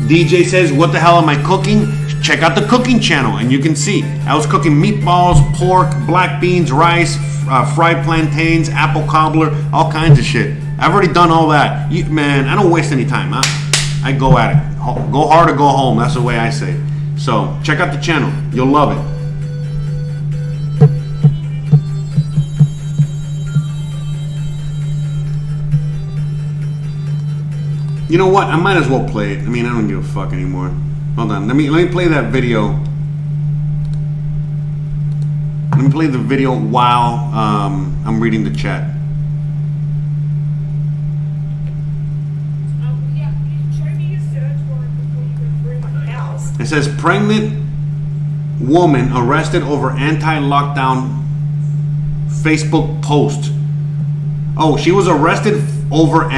Speaker 1: DJ says, what the hell am I cooking? Check out the cooking channel and you can see. I was cooking meatballs, pork, black beans, rice, fried plantains, apple cobbler, all kinds of shit. I've already done all that. Man, I don't waste any time. I go at it. Go hard or go home. That's the way I say it. So check out the channel. You'll love it. You know what? I might as well play it. I mean, I don't give a fuck anymore. Hold on. Let me play that video. Let me play the video while I'm reading the chat. It says pregnant woman arrested over anti-lockdown Facebook post. Oh, she was arrested over a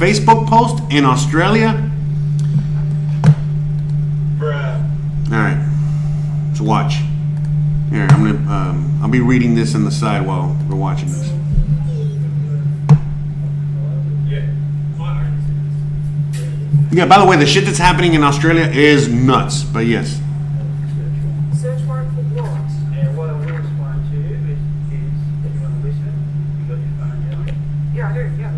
Speaker 1: Facebook post in Australia. Bruh. All right, let's watch. Here, I'll be reading this on the side while we're watching this. Yeah. By the way, the shit that's happening in Australia is nuts. But yes.
Speaker 2: Search warrant for what? And what I will explain to you is if you want to listen, you got your phone, yeah? Yeah, I do. Yeah.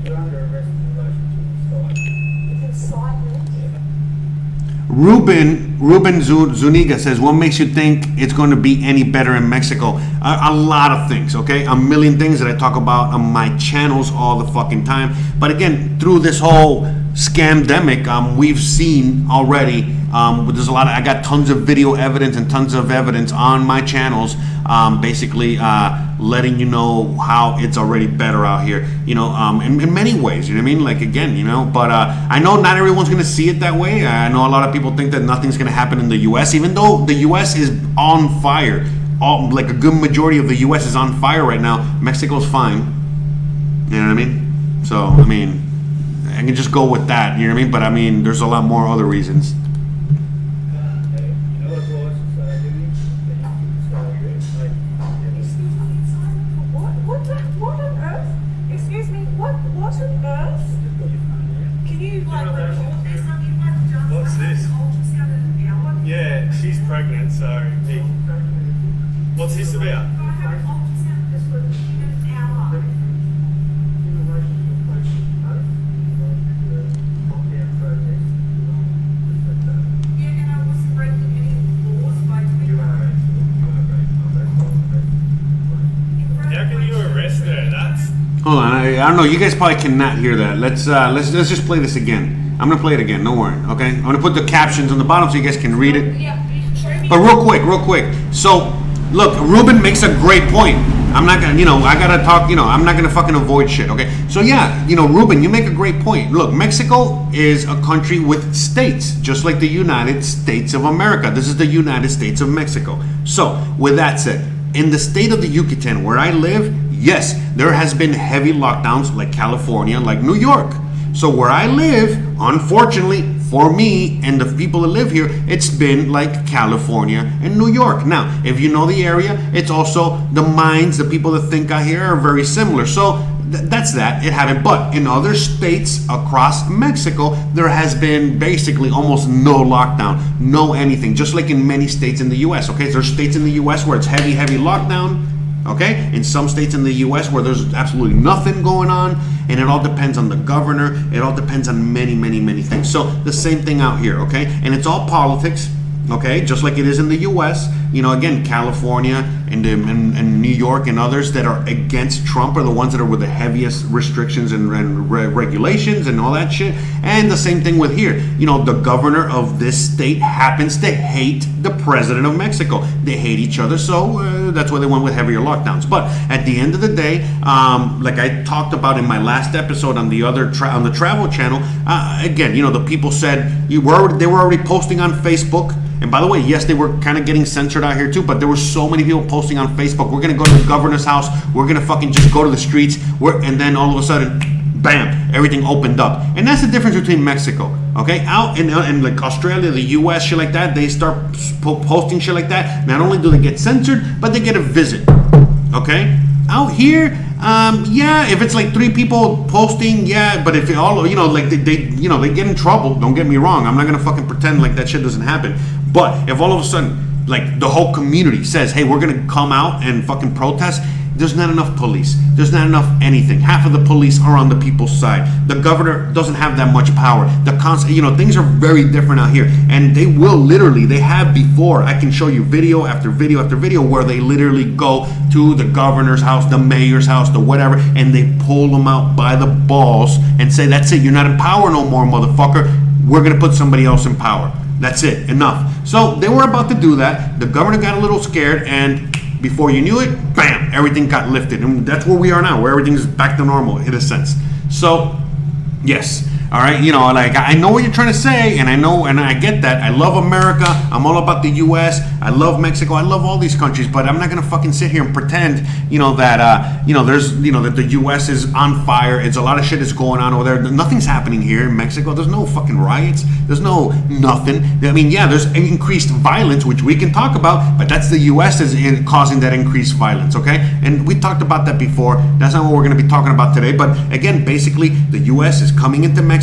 Speaker 2: You're under arrest in relation to the site.
Speaker 1: Ruben Zuniga says, what makes you think it's going to be any better in Mexico? A lot of things, okay? A million things that I talk about on my channels all the fucking time. But again, through this whole scamdemic, we've seen already, there's a lot of, I got tons of video evidence and tons of evidence on my channels, basically letting you know how it's already better out here, in many ways, you know what I mean? Like, again, but I know not everyone's going to see it that way. I know a lot of people think that nothing's going to happen in the U.S., even though the U.S. is on fire. Like a good majority of the U.S. is on fire right now. Mexico's fine. You know what I mean? So, I mean, I can just go with that, you know what I mean? But I mean, there's a lot more other reasons.
Speaker 2: What on earth? Excuse me, what on earth? Can you
Speaker 3: What's this? Yeah, she's pregnant, so what's this about? How can you arrest her? That's
Speaker 1: Hold on, I don't know. You guys probably cannot hear that. Let's just play this again. I'm gonna play it again. Don't worry. Okay. I'm gonna put the captions on the bottom so you guys can read it. But real quick. So, look, Ruben makes a great point. I'm not gonna, I gotta talk. I'm not gonna fucking avoid shit. Okay. So yeah, Ruben, you make a great point. Look, Mexico is a country with states, just like the United States of America. This is the United States of Mexico. So, with that said, in the state of the Yucatan, where I live, yes, there has been heavy lockdowns like California, like New York. So where I live, unfortunately, For me and the people that live here, it's been like California and New York. Now, if you know the area, it's also the minds, the people that think out here are very similar. So that's that. It happened. But in other states across Mexico, there has been basically almost no lockdown, no anything, just like in many states in the U.S. Okay, there's states in the U.S. where it's heavy lockdown. Okay, in some states in the U.S. where there's absolutely nothing going on, and it all depends on the governor. It all depends on many, many, many things. So the same thing out here. Okay, and it's all politics. Okay, just like it is in the U.S. You know, again, California and New York and others that are against Trump are the ones that are with the heaviest restrictions and regulations and all that shit. And the same thing with here. You know, the governor of this state happens to hate the president of Mexico. They hate each other, so that's why they went with heavier lockdowns. But at the end of the day, like I talked about in my last episode on the other on the travel channel, again, you know, the people said they were already posting on Facebook. And by the way, yes, they were kind of getting censored out here too, but there were so many people posting on Facebook, we're going to go to the governor's house, we're going to fucking just go to the streets, and then all of a sudden, bam, everything opened up. And that's the difference between Mexico, okay? Out in like Australia, the US, shit like that, they start posting shit like that. Not only do they get censored, but they get a visit, okay? Out here, yeah, if it's like 3 people posting, yeah, but if it all, you know, like they get in trouble, don't get me wrong, I'm not going to fucking pretend like that shit doesn't happen. But if all of a sudden, like the whole community says, hey, we're going to come out and fucking protest, there's not enough police. There's not enough anything. Half of the police are on the people's side. The governor doesn't have that much power. You know, things are very different out here. And they will literally, they have before, I can show you video after video after video where they literally go to the governor's house, the mayor's house, the whatever, and they pull them out by the balls and say, that's it, you're not in power no more, motherfucker. We're going to put somebody else in power. That's it, enough. So they were about to do that. The governor got a little scared, and before you knew it, bam, everything got lifted. And that's where we are now, where everything's back to normal in a sense. So, yes. All right, you know, like I know what you're trying to say, and I know, and I get that. I love America. I'm all about the U.S. I love Mexico. I love all these countries, but I'm not gonna fucking sit here and pretend, you know, that there's, you know, that the U.S. is on fire. It's a lot of shit is going on over there. Nothing's happening here in Mexico. There's no fucking riots. There's no nothing. I mean, yeah, there's increased violence, which we can talk about, but that's the U.S. is causing that increased violence. Okay, and we talked about that before. That's not what we're gonna be talking about today. But again, basically, the U.S. is coming into Mexico,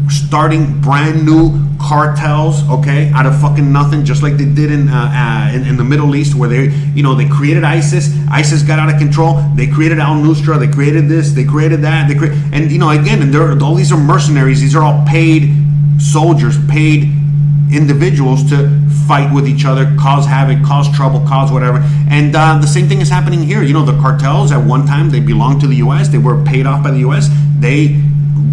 Speaker 1: starting brand new cartels, okay, out of fucking nothing, just like they did in the Middle East, where they, you know, they created ISIS. ISIS got out of control. They created Al-Nusra. They created this. They created that. And you know, again, and all these are mercenaries. These are all paid soldiers, paid individuals to fight with each other, cause havoc, cause trouble, cause whatever. And the same thing is happening here. You know, the cartels at one time, they belonged to the U.S. They were paid off by the U.S. They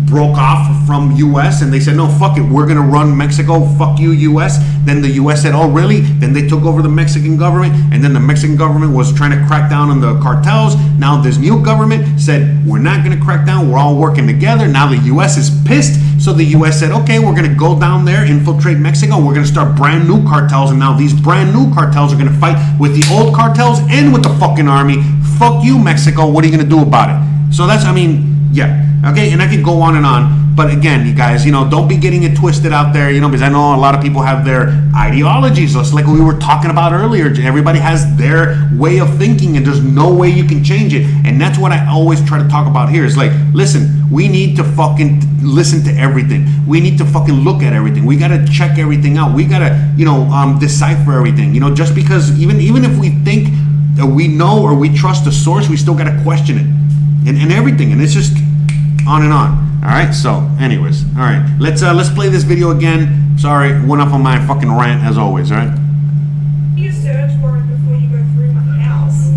Speaker 1: broke off from U.S. and they said, no, fuck it, we're going to run Mexico, fuck you, U.S. Then the U.S. said, oh, really? Then they took over the Mexican government, and then the Mexican government was trying to crack down on the cartels. Now this new government said, we're not going to crack down, we're all working together. Now the U.S. is pissed, so the U.S. said, okay, we're going to go down there, infiltrate Mexico, we're going to start brand new cartels, and now these brand new cartels are going to fight with the old cartels and with the fucking army. Fuck you, Mexico, what are you going to do about it? So that's, I mean, yeah. Okay, and I could go on and on, but again, you guys, you know, don't be getting it twisted out there, you know, because I know a lot of people have their ideologies, just like we were talking about earlier. Everybody has their way of thinking, and there's no way you can change it, and that's what I always try to talk about here. Is like, listen, we need to fucking listen to everything. We need to fucking look at everything. We gotta check everything out. We gotta, you know, decipher everything. You know, just because even if we think that we know or we trust the source, we still gotta question it and everything, and it's just on and on. All right, so anyways, all right, let's play this video again. Sorry, went off on my fucking rant as always. All right,
Speaker 4: You search for it before you go through my house.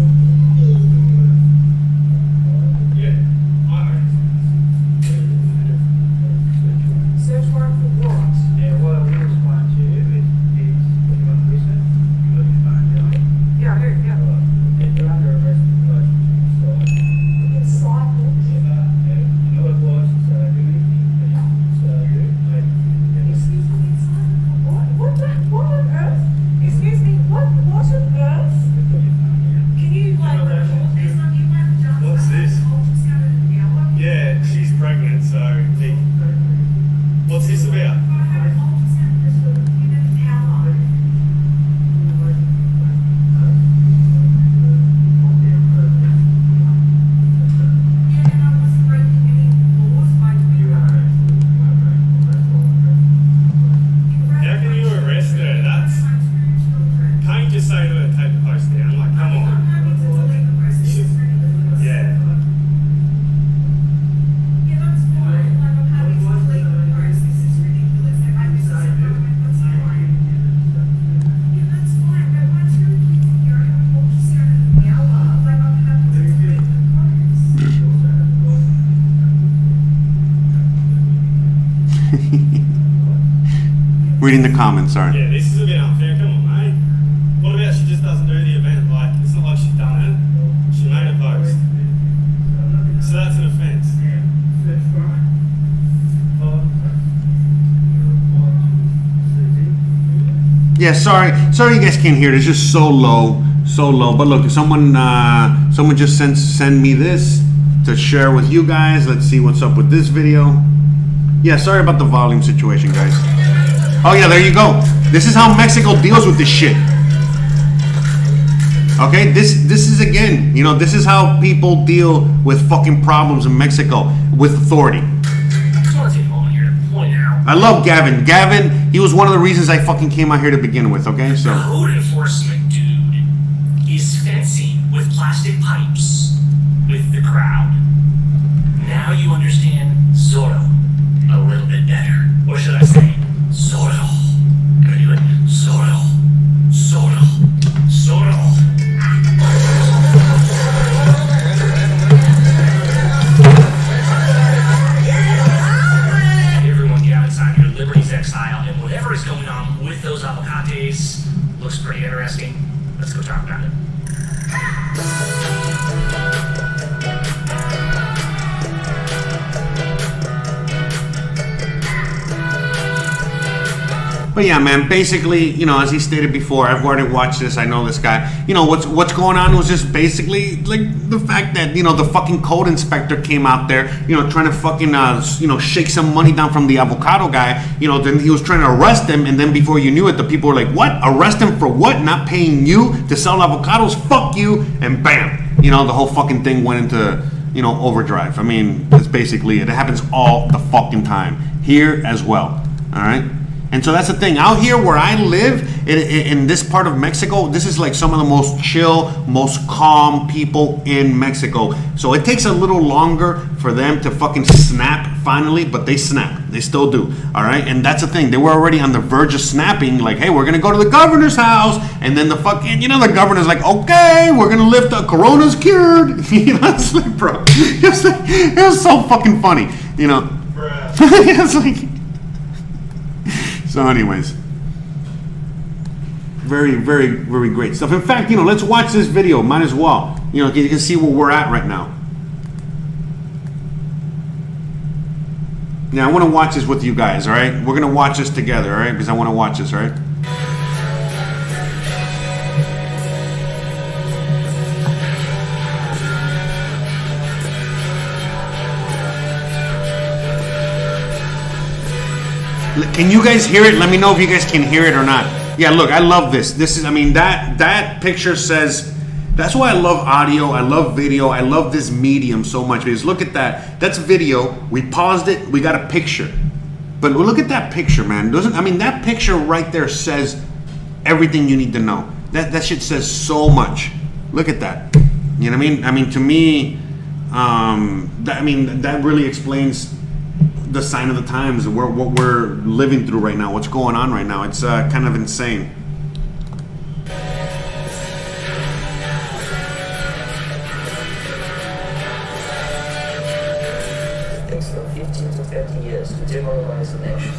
Speaker 2: Search warrant for what? Yeah, what I will explain to you is if you want to listen, you got your phone, don't you? Yeah, I do, yeah. Right. You're under arrest in relation to your site.
Speaker 4: It's cycle.
Speaker 2: You know what license do anything that you do?
Speaker 4: Excuse me, what on earth? Excuse me, what
Speaker 1: Reading the comments, sorry.
Speaker 3: Yeah, this is a bit unfair. Come on, mate. What about she just doesn't do the event? Like, it's not like she's done it. She made a post. So that's an offence.
Speaker 1: Yeah, sorry you guys can't hear it. It's just so low. But look, someone just send me this to share with you guys. Let's see what's up with this video. Yeah, sorry about the volume situation, guys. Oh yeah, there you go. This is how Mexico deals with this shit. Okay, this is again, you know, this is how people deal with fucking problems in Mexico with authority. I love Gavin. Gavin, he was one of the reasons I fucking came out here to begin with, okay? So
Speaker 5: code enforcement dude is fencing with plastic pipes with the crowd. Now you understand Zorro a little bit better. Or should I say, Zorro. Can I do it? Zorro. Zorro. Zorro. Everyone get outside your Liberty's exile, and whatever is going on with those avocates looks pretty interesting. Let's go talk about it.
Speaker 1: but yeah, man, basically, you know, as he stated before, I've already watched this. I know this guy. You know, what's going on was just basically like the fact that, you know, the fucking code inspector came out there, you know, trying to fucking, you know, shake some money down from the avocado guy. You know, then he was trying to arrest him, and then before you knew it, the people were like, what? Arrest him for what? Not paying you to sell avocados? Fuck you. And bam, you know, the whole fucking thing went into, you know, overdrive. I mean, that's basically it. It happens all the fucking time. Here as well. All right? And so that's the thing. Out here where I live, in this part of Mexico, this is like some of the most chill, most calm people in Mexico. So it takes a little longer for them to fucking snap finally, but they snap. They still do. All right? And that's the thing. They were already on the verge of snapping, like, hey, we're going to go to the governor's house. And then the fucking, you know, the governor's like, okay, we're going to lift up, Corona's cured. You know, it's like, bro, it was so fucking funny, you know. It's like... So anyways, very, very, very great stuff. In fact, you know, let's watch this video. Might as well. You know, you can see where we're at right now. Now, I want to watch this with you guys, all right? We're going to watch this together, all right? Because I want to watch this, all right? Can you guys hear it? Let me know if you guys can hear it or not. Yeah, look, I love this. This is, I mean, that picture says, that's why I love audio, I love video, I love this medium so much. Because look at that. That's video. We paused it, we got a picture. But look at that picture, man. I mean, that picture right there says everything you need to know. That shit says so much. Look at that. You know what I mean? I mean, to me, that really explains the sign of the times, what we're living through right now, what's going on right now. It's kind of insane.
Speaker 6: It takes from 15 to 30 years to demoralize a nation.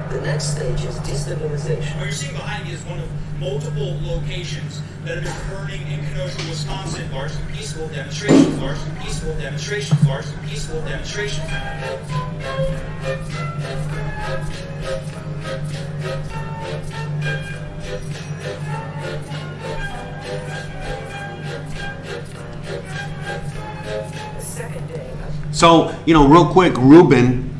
Speaker 6: The next stage is destabilization.
Speaker 7: What you're seeing behind you is one of multiple locations that have been burning in Kenosha, Wisconsin. Largely peaceful demonstrations, largely peaceful demonstrations, largely peaceful demonstrations.
Speaker 1: So, you know, real quick, Ruben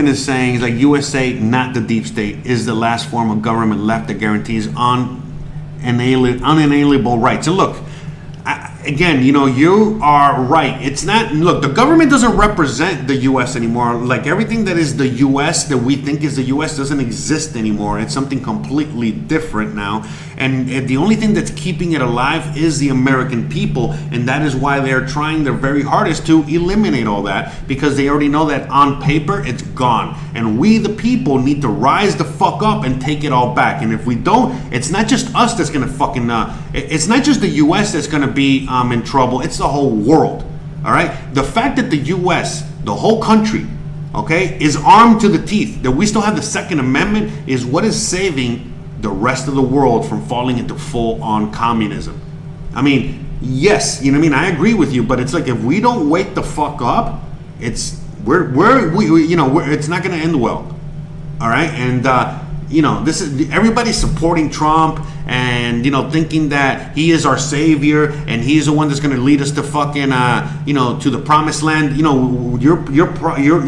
Speaker 1: is saying, he's like, USA, not the deep state, is the last form of government left that guarantees unalienable rights. And look, again, you know, you are right. It's not, look, the government doesn't represent the U.S. anymore. Like, everything that is the U.S., that we think is the U.S., doesn't exist anymore. It's something completely different now. And the only thing that's keeping it alive is the American people. And that is why they're trying their very hardest to eliminate all that, because they already know that on paper, it's gone. And we, the people, need to rise the fuck up and take it all back. And if we don't, it's not just us that's going to fucking, it's not just the U.S. that's going to be in trouble. It's the whole world. All right. The fact that the U.S., the whole country, okay, is armed to the teeth. That we still have the Second Amendment is what is saving the rest of the world from falling into full-on communism. I mean, yes, you know what I mean? I agree with you, but it's like if we don't wake the fuck up, it's not going to end well. All right, and this is everybody's supporting Trump and thinking that he is our savior and he's the one that's going to lead us to fucking to the promised land.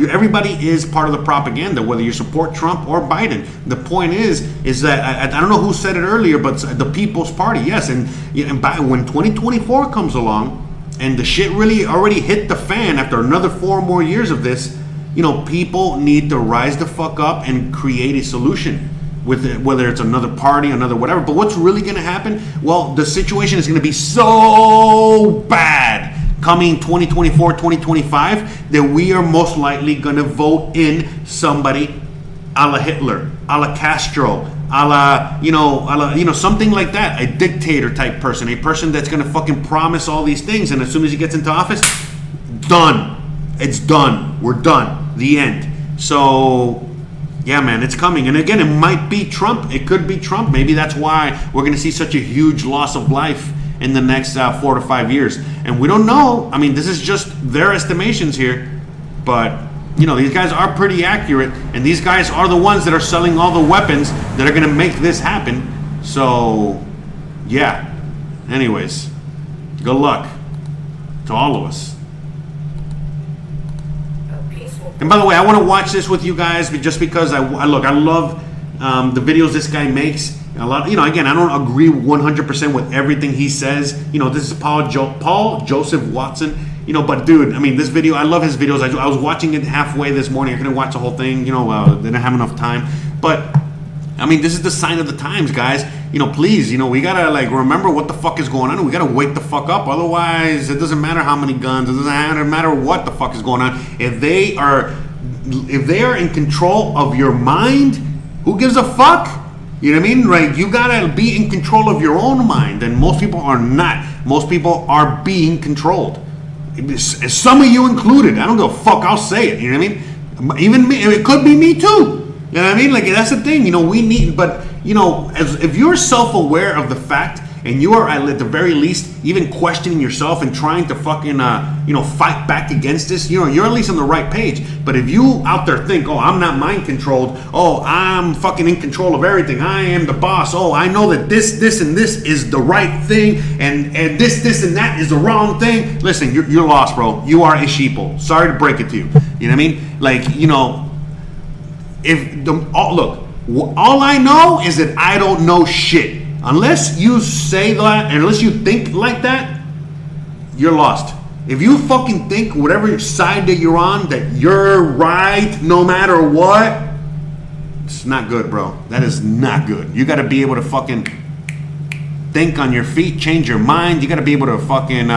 Speaker 1: Everybody is part of the propaganda, whether you support Trump or Biden. The point is that I don't know who said it earlier, but the People's Party, yes, and when 2024 comes along and the shit really already hit the fan after another 4 more years of this. People need to rise the fuck up and create a solution with it, whether it's another party, another whatever. But what's really going to happen? Well, the situation is going to be so bad coming 2024, 2025 that we are most likely going to vote in somebody a la Hitler, a la Castro, a la something like that, a dictator type person, a person that's going to fucking promise all these things, and as soon as he gets into office, done. It's done. We're done. The end. So, yeah, man, it's coming. And again, it might be Trump. It could be Trump. Maybe that's why we're going to see such a huge loss of life in the next 4 to 5 years. And we don't know. I mean, this is just their estimations here. But, these guys are pretty accurate. And these guys are the ones that are selling all the weapons that are going to make this happen. So, yeah. Anyways, good luck to all of us. And by the way, I want to watch this with you guys just because I love the videos this guy makes. A lot, again, I don't agree 100% with everything he says. This is Paul Joseph Watson. But dude, I mean, this video, I love his videos. I was watching it halfway this morning. I couldn't watch the whole thing. Didn't have enough time. But I mean, this is the sign of the times, guys. Please, we gotta remember what the fuck is going on. We gotta wake the fuck up. Otherwise, it doesn't matter how many guns. It doesn't matter what the fuck is going on. If they are in control of your mind, who gives a fuck? You know what I mean? Right? You gotta be in control of your own mind, and most people are not. Most people are being controlled. Some of you included. I don't give a fuck. I'll say it. You know what I mean? Even me. It could be me too. You know what I mean? That's the thing. We need, but if you're self-aware of the fact, and you are at the very least even questioning yourself and trying to fucking fight back against this, you're at least on the right page. But if you out there think, oh, I'm not mind controlled, oh, I'm fucking in control of everything, I am the boss, oh, I know that this and this is the right thing, and this and that is the wrong thing, listen, you're lost, bro. You are a sheeple. Sorry to break it to you. You know what I mean? All I know is that I don't know shit. Unless you say that, and unless you think like that, you're lost. If you fucking think whatever side that you're on, that you're right no matter what, it's not good, bro. That is not good. You got to be able to fucking think on your feet, change your mind. You got to be able to fucking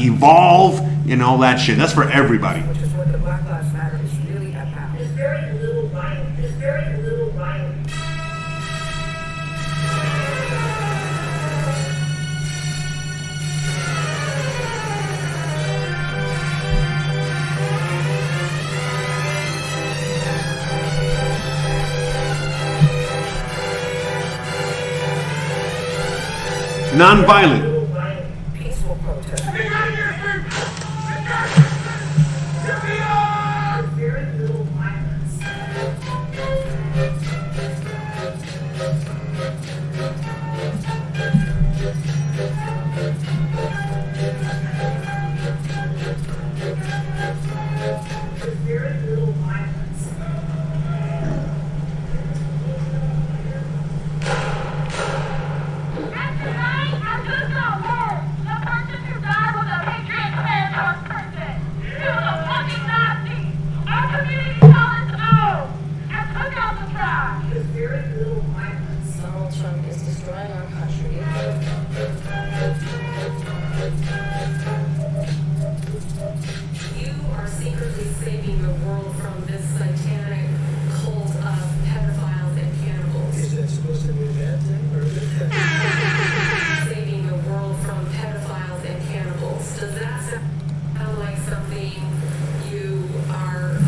Speaker 1: evolve and all that shit. That's for everybody.
Speaker 4: Which is what the Black Lives Matter is really about. There's very little violence.
Speaker 1: Non-violent.
Speaker 4: Peaceful protest. Very little violence. Very little violence.
Speaker 6: Donald Trump is destroying our country.
Speaker 8: You are secretly saving the world from this satanic cult of pedophiles and cannibals.
Speaker 2: Is that supposed to be a bad thing or a good thing?
Speaker 8: Saving the world from pedophiles and cannibals. Does that sound like something you are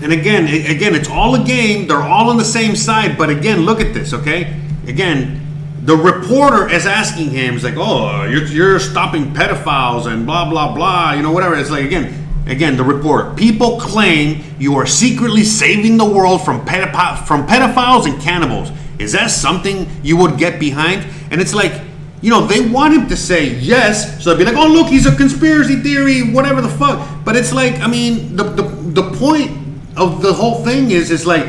Speaker 1: And again, it's all a game. They're all on the same side. But again, look at this, okay? Again, the reporter is asking him, he's like, oh, you're stopping pedophiles and blah, blah, blah, you know, whatever. It's like, again, the reporter. People claim you are secretly saving the world from pedophiles and cannibals. Is that something you would get behind? And it's like, you know, they want him to say yes, so they'd be like, oh, look, he's a conspiracy theory, whatever the fuck. But it's like, I mean, the point of the whole thing is like,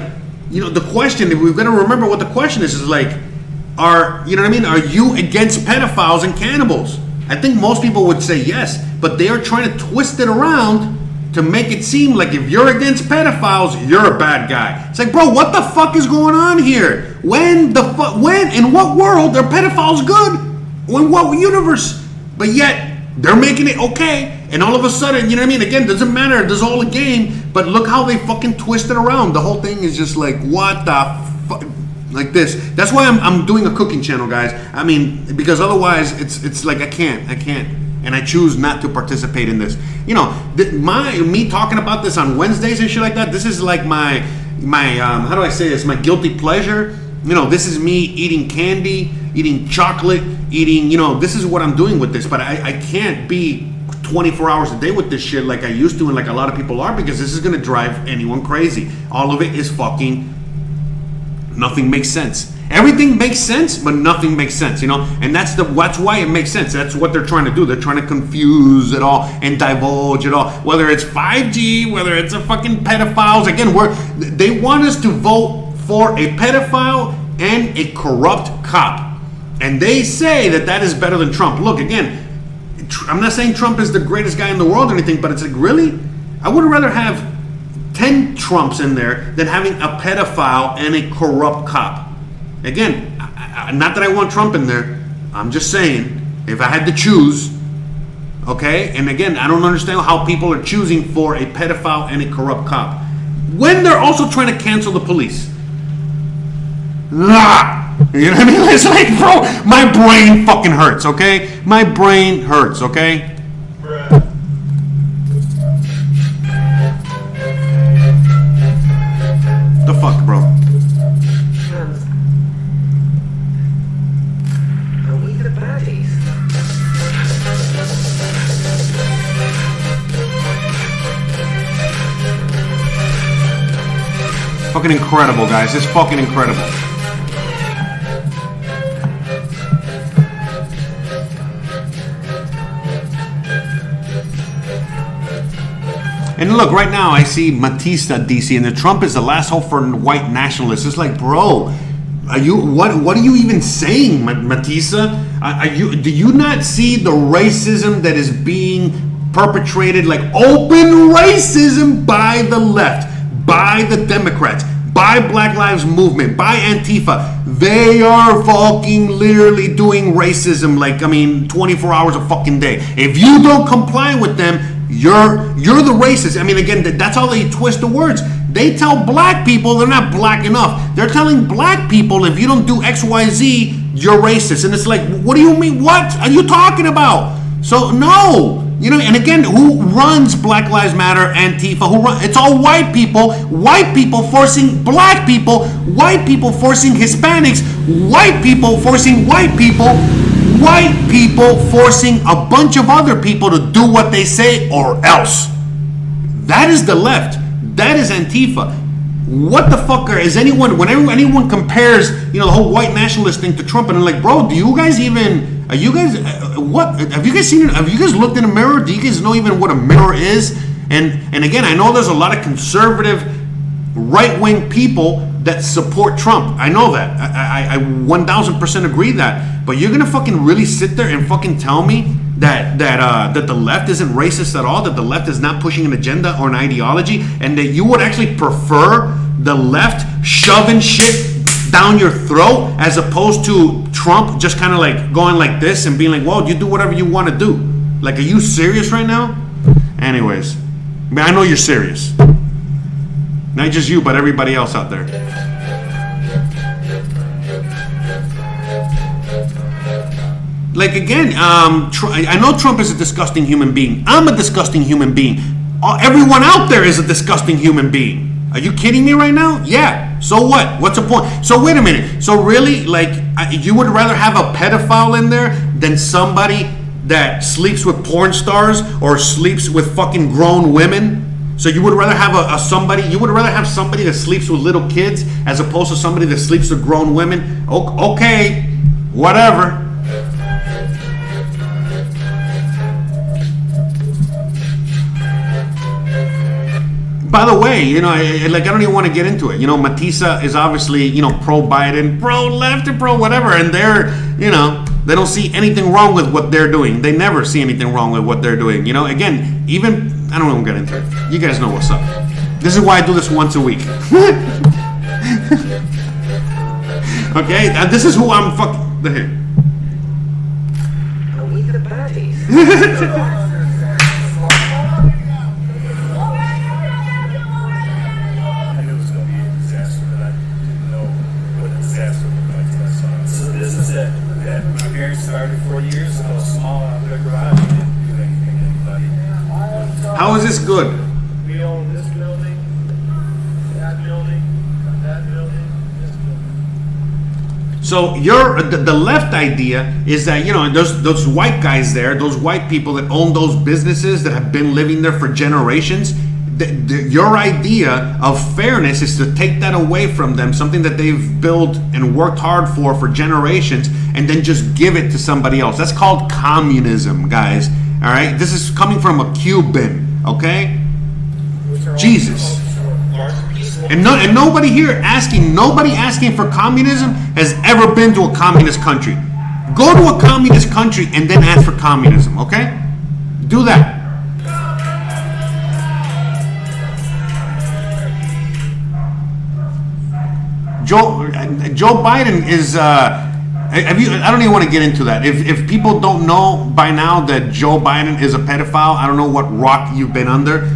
Speaker 1: you know, the question, we've got to remember what the question is like, you know what I mean? Are you against pedophiles and cannibals? I think most people would say yes, but they are trying to twist it around to make it seem like if you're against pedophiles, you're a bad guy. It's like, bro, what the fuck is going on here? When in what world are pedophiles good? In what universe? But yet they're making it okay, and all of a sudden, you know what I mean? Again, doesn't matter. There's all a game, but look how they fucking twist it around. The whole thing is just like, what the fuck? Like this. That's why I'm doing a cooking channel, guys. I mean, because otherwise it's like I can't, and I choose not to participate in this. You know, me talking about this on Wednesdays and shit like that. This is like my how do I say this? My guilty pleasure. You know, this is me eating candy, eating chocolate, eating. You know, this is what I'm doing with this. But I can't be 24 hours a day with this shit like I used to, and like a lot of people are, because this is gonna drive anyone crazy. All of it is fucking. Nothing makes sense. Everything makes sense, but nothing makes sense, you know? And that's why it makes sense. That's what they're trying to do. They're trying to confuse it all and divulge it all. Whether it's 5G, whether it's a fucking pedophiles. Again, they want us to vote for a pedophile and a corrupt cop. And they say that is better than Trump. Look, again, I'm not saying Trump is the greatest guy in the world or anything, but it's like, really? I would rather have 10 Trumps in there than having a pedophile and a corrupt cop. Again, not that I want Trump in there. I'm just saying, if I had to choose, okay? And again, I don't understand how people are choosing for a pedophile and a corrupt cop when they're also trying to cancel the police. You know what I mean? It's like, bro, my brain fucking hurts, okay? My brain hurts, okay? The fuck, bro?
Speaker 6: Are we the baddies?
Speaker 1: Fucking incredible, guys. It's fucking incredible. And look, right now I see Matista DC, and the Trump is the last hope for white nationalists. It's like, bro, are you what are you even saying, Matista? Do you not see the racism that is being perpetrated, like open racism by the left, by the Democrats, by Black Lives Movement, by Antifa? They are fucking literally doing racism, like, I mean, 24 hours a fucking day. If you don't comply with them, you're the racist. I mean, again, that's how they twist the words. They tell black people they're not black enough. They're telling black people if you don't do XYZ, you're racist. And it's like, what do you mean? What are you talking about? So no, you know. And again, who runs Black Lives Matter, Antifa? It's all white people. White people forcing black people. White people forcing Hispanics. White people forcing white people. White people forcing a bunch of other people to do what they say or else. That is the left. That is Antifa. What the fuck is anyone, whenever anyone compares, you know, the whole white nationalist thing to Trump, and I'm like, bro, are you guys what, have you guys seen it? Have you guys looked in a mirror? Do you guys know even what a mirror is? And again, I know there's a lot of conservative right-wing people that support Trump. I know that. I 1000% agree that. But you're gonna fucking really sit there and fucking tell me that the left isn't racist at all, that the left is not pushing an agenda or an ideology, and that you would actually prefer the left shoving shit down your throat as opposed to Trump just kind of like going like this and being like, well, you do whatever you want to do. Like, are you serious right now? Anyways, I mean, I know you're serious. Not just you, but everybody else out there. Like, again, I know Trump is a disgusting human being. I'm a disgusting human being. Everyone out there is a disgusting human being. Are you kidding me right now? Yeah. So what? What's the point? So wait a minute. So really, like, you would rather have a pedophile in there than somebody that sleeps with porn stars or sleeps with fucking grown women? So you would rather have somebody that sleeps with little kids as opposed to somebody that sleeps with grown women? Okay, whatever. By the way, you know, I don't even want to get into it. You know, Matissa is obviously, you know, pro-Biden, pro-left, and pro-whatever, and they're, you know, they don't see anything wrong with what they're doing. They never see anything wrong with what they're doing. You know, again, even, I don't even get into it. You guys know what's up. This is why I do this once a week. Okay? This is who I'm fucking... Here.
Speaker 6: A week of the baddies.
Speaker 9: My parents started 40 years ago, small out of their garage. They didn't do anything to anybody.
Speaker 1: How is this good?
Speaker 9: We own this building, that building, this building.
Speaker 1: So the left idea is that, you know, those white guys there, those white people that own those businesses that have been living there for generations, your idea of fairness is to take that away from them, something that they've built and worked hard for generations, and then just give it to somebody else. That's called communism, guys. All right, this is coming from a Cuban, okay? Jesus. And nobody here asking for communism has ever been to a communist country. Go to a communist country and then ask for communism, okay? Do that. Joe Biden is. I don't even want to get into that. If people don't know by now that Joe Biden is a pedophile, I don't know what rock you've been under.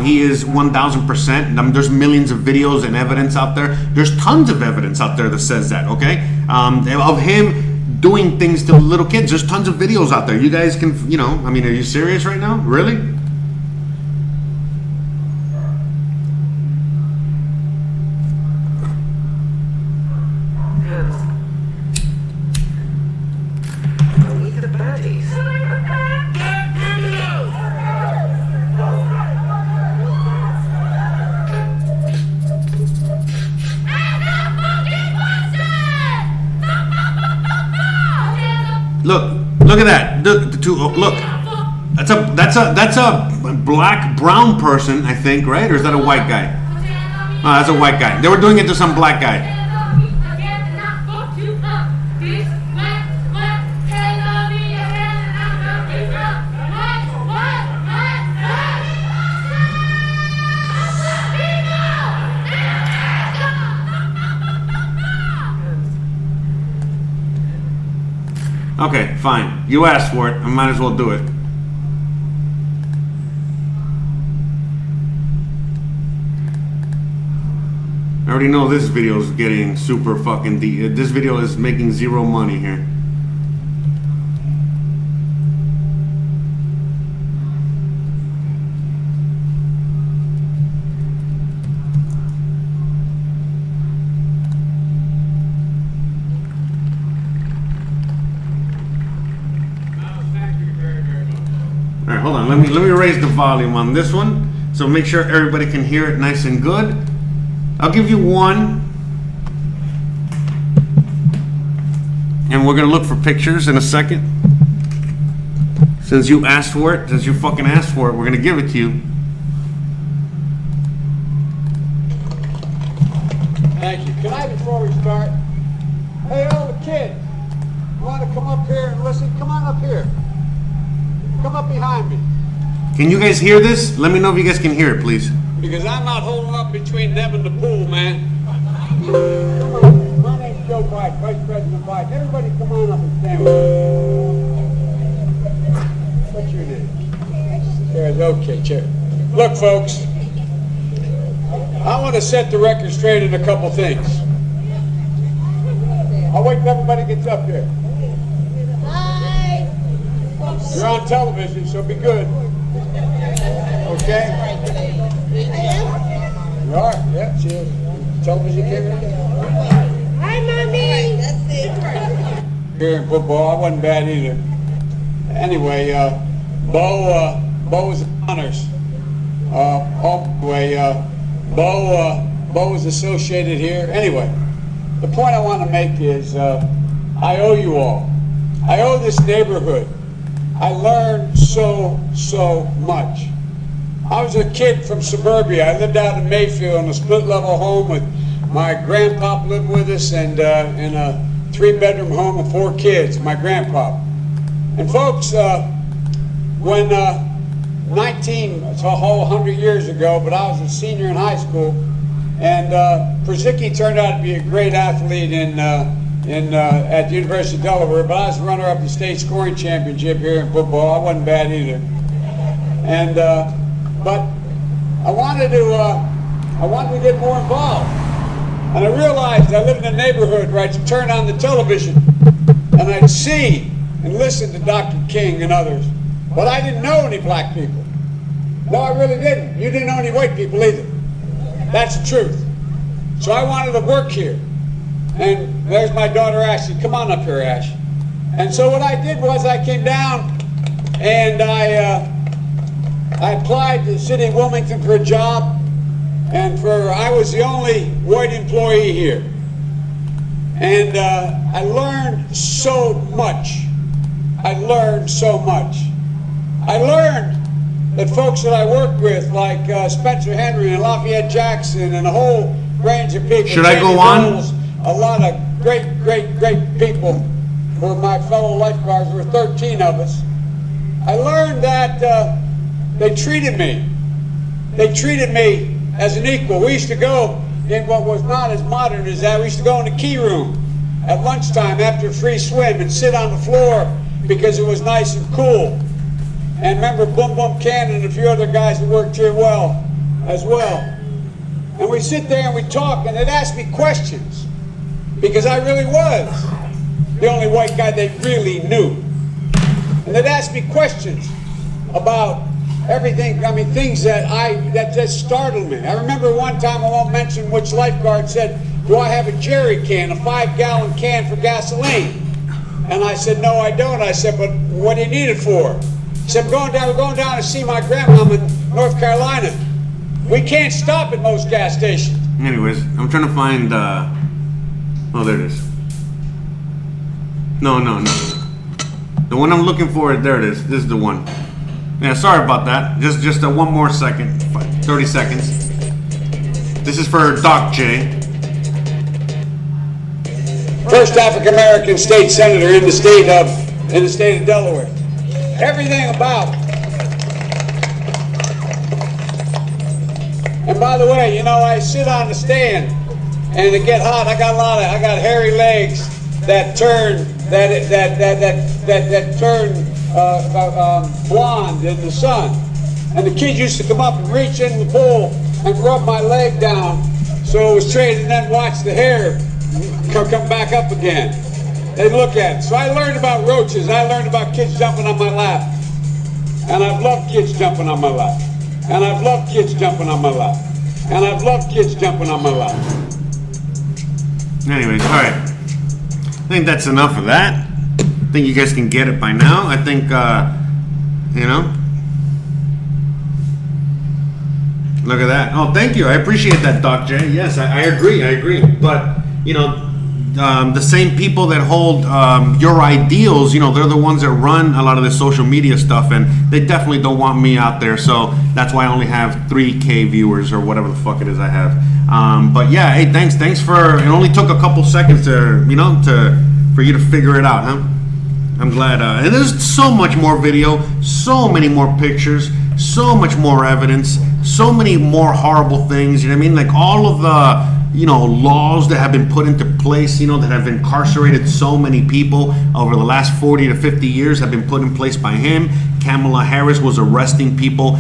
Speaker 1: He is 1,000%. There's millions of videos and evidence out there. There's tons of evidence out there that says that. Okay, of him doing things to little kids. There's tons of videos out there. You guys can, you know. I mean, are you serious right now? Really? Look at that. Look, that's a black brown person, I think, right? Or is that a white guy? Oh, that's a white guy. They were doing it to some black guy. Okay, fine. You asked for it. I might as well do it. I already know this video is getting super fucking deep. This video is making zero money here. Alright, hold on. Let me raise the volume on this one so make sure everybody can hear it nice and good. I'll give you one. And we're gonna look for pictures in a second. Since you asked for it, since you fucking asked for it, we're gonna give it to you.
Speaker 10: Thank you. Can I, before we start? Hey, all the kids, you want to come up here and listen? Come on up here. Come up behind me.
Speaker 1: Can you guys hear this? Let me know if you guys can hear it, please.
Speaker 10: Because I'm not holding up between them and the pool, man. Come on. My name's Joe Biden, Vice President Biden. Everybody come on up and stand with me. What's your name? There's okay, chair. Look, folks. I want to set the record straight in a couple things. I'll wait till everybody gets up here. You're on television, so be good. Okay? You are? Yeah, she is. Television camera.
Speaker 4: Hi, Mommy. That's it.
Speaker 10: Here in football, I wasn't bad either. Anyway, Bo was honors. Bo was associated here. Anyway, the point I want to make is I owe you all. I owe this neighborhood. I learned so much. I was a kid from suburbia. I lived out in Mayfield in a split-level home with my grandpop lived with us, and in a 3-bedroom home with 4 kids, my grandpop. And folks, when it's a whole 100 years ago, but I was a senior in high school, and Przicki turned out to be a great athlete at the University of Delaware, but I was runner-up the state scoring championship here in football. I wasn't bad either. And but I wanted to get more involved. And I realized I lived in a neighborhood where I'd turn on the television and I'd see and listen to Dr. King and others. But I didn't know any black people. No, I really didn't. You didn't know any white people either. That's the truth. So I wanted to work here. And there's my daughter Ashley. Come on up here, Ash. And so what I did was I came down and I applied to the city of Wilmington for a job, and I was the only white employee here. And I learned so much. I learned so much. I learned that folks that I worked with, like Spencer Henry and Lafayette Jackson and a whole range of people.
Speaker 1: Should I go on?
Speaker 10: A lot of great people were my fellow lifeguards. There were 13 of us. I learned that they treated me as an equal. We used to go in what was not as modern as that. We used to go in the key room at lunchtime after a free swim and sit on the floor because it was nice and cool. And remember Boom Boom Cannon and a few other guys who worked here as well. And we sit there and we talk, and they'd ask me questions because I really was the only white guy they really knew. And they'd ask me questions about everything, things that just startled me. I remember one time, I won't mention which lifeguard, said, "Do I have a jerry can, a 5-gallon can for gasoline?" And I said, "No, I don't." I said, "But what do you need it for?" He said, we're going down to see my grandmom in North Carolina. We can't stop at most gas stations.
Speaker 1: Anyways, I'm trying to find, oh, there it is. No. The one I'm looking for, there it is. This is the one. Yeah, sorry about that. Just one more second, 30 seconds. This is for Doc J.
Speaker 10: First African American state senator in the state of Delaware. Everything about. And by the way, I sit on the stand, and it get hot. I got hairy legs that turn blonde in the sun. And the kids used to come up and reach in the pool and rub my leg down so it was straight, and then watch the hair come back up again. They'd look at it. So I learned about roaches. I learned about kids jumping on my lap. And I've loved kids jumping on my lap. And I've loved kids jumping on my lap. And I've loved kids jumping on my lap.
Speaker 1: Anyways, all right. I think that's enough of that. I think you guys can get it by now. I think, Look at that. Oh, thank you. I appreciate that, Doc J. Yes, I agree. But, the same people that hold your ideals, they're the ones that run a lot of this social media stuff, and they definitely don't want me out there. So that's why I only have 3K viewers or whatever the fuck it is I have. But yeah, hey, thanks for. It only took a couple seconds for you to figure it out, huh? I'm glad. And there's so much more video, so many more pictures, so much more evidence, so many more horrible things. You know what I mean? Like all of the. Laws that have been put into place, that have incarcerated so many people over the last 40 to 50 years have been put in place by him. Kamala Harris was arresting people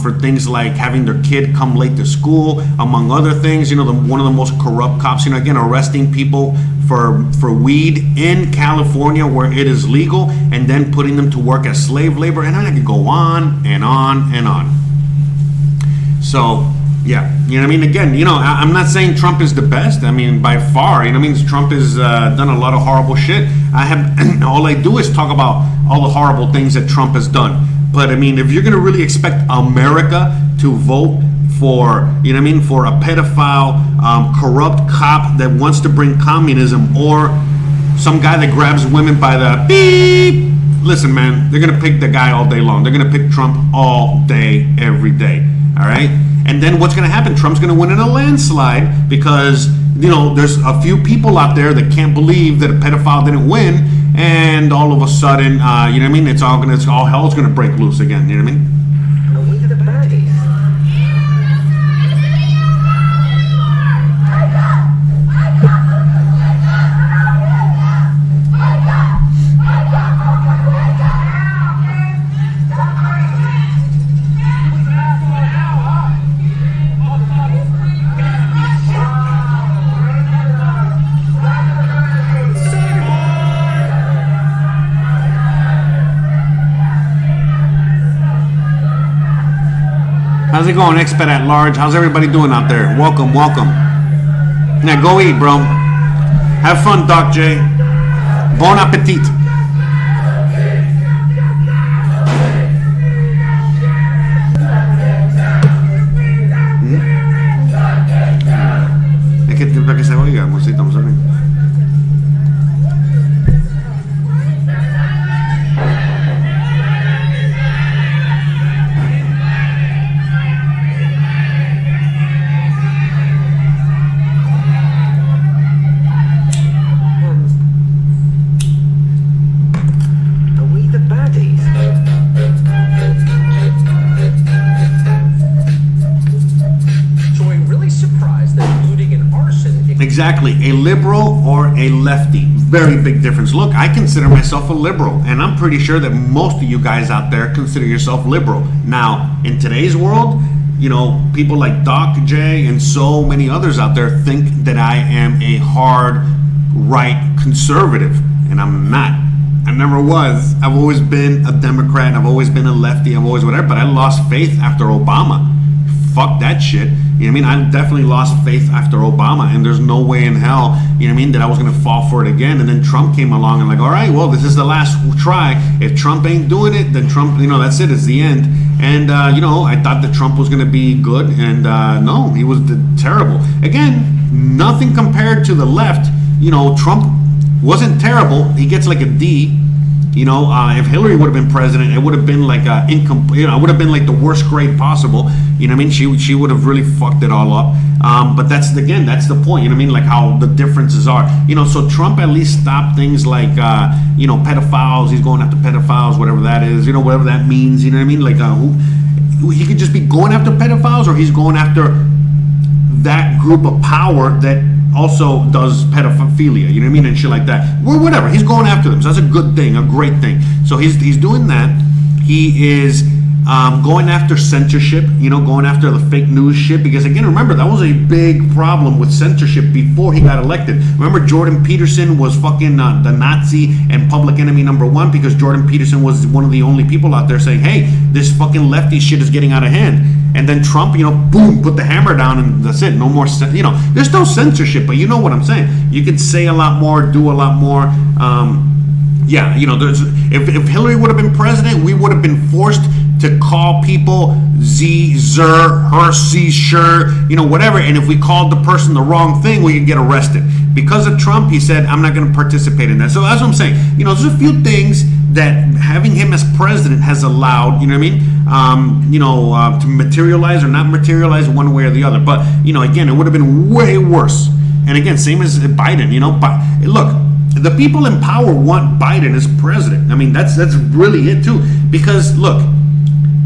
Speaker 1: for things like having their kid come late to school, among other things. One of the most corrupt cops, again, arresting people for weed in California where it is legal, and then putting them to work as slave labor. And I could go on and on and on. So, Yeah, you know what I mean? Again, you know, I'm not saying Trump is the best. I mean, by far, you know what I mean? Trump has done a lot of horrible shit. All I do is talk about all the horrible things that Trump has done. But I mean, if you're going to really expect America to vote for, you know what I mean, for a pedophile, corrupt cop that wants to bring communism, or some guy that grabs women by the beep, listen, man, they're going to pick the guy all day long. They're going to pick Trump all day, every day. All right? And then what's going to happen? Trump's going to win in a landslide because, you know, there's a few people out there that can't believe that a pedophile didn't win, and all of a sudden, you know what I mean? It's all hell's going to break loose again. You know what I mean?
Speaker 6: We the baddies.
Speaker 1: How's it going, expat at large? How's everybody doing out there? Welcome, welcome. Now go eat, bro. Have fun, Doc J. Bon appetit. Es que para que se oiga, musita, vamos a ver. Exactly, a liberal or a lefty. Very big difference. Look, I consider myself a liberal, and I'm pretty sure that most of you guys out there consider yourself liberal. Now, in today's world, you know, people like Doc J and so many others out there think that I am a hard right conservative, and I'm not. I never was. I've always been a Democrat, I've always been a lefty, I've always whatever, but I lost faith after Obama. Fuck that shit. You know what I mean? I definitely lost faith after Obama, and there's no way in hell, you know what I mean, that I was going to fall for it again. And then Trump came along and like, all right, well, this is the last try. If Trump ain't doing it, then Trump, you know, that's it. It's the end. And, you know, I thought that Trump was going to be good, and no, he was terrible. Again, nothing compared to the left. You know, Trump wasn't terrible. He gets like a D. You know, if Hillary would have been president, it would have been like incomplete. You know, it would have been like the worst grade possible. You know what I mean? She would have really fucked it all up. But that's the point. You know what I mean? Like how the differences are. You know, so Trump at least stopped things like you know, pedophiles. He's going after pedophiles, whatever that is. You know, whatever that means. You know what I mean? Like he could just be going after pedophiles, or he's going after that group of power that also does pedophilia, you know what I mean, and shit like that. Well, whatever, he's going after them, so that's a good thing, a great thing. So he's doing that. He is going after censorship, you know, going after the fake news shit, because again, remember, that was a big problem with censorship before he got elected. Remember, Jordan Peterson was fucking the Nazi and public enemy #1, because Jordan Peterson was one of the only people out there saying, hey, this fucking lefty shit is getting out of hand. And then Trump, you know, boom, put the hammer down, and that's it. No more, you know, there's no censorship, but you know what I'm saying. You can say a lot more, do a lot more. Yeah, you know, if Hillary would have been president, we would have been forced to call people Z, Zer, her, C, sure, you know, whatever. And if we called the person the wrong thing, we could get arrested. Because of Trump, he said, I'm not going to participate in that. So that's what I'm saying. You know, there's a few things that having him as president has allowed, you know what I mean, you know, to materialize or not materialize one way or the other. But, you know, again, it would have been way worse. And again, same as Biden, you know, but look, the people in power want Biden as president. I mean, that's really it too. Because look,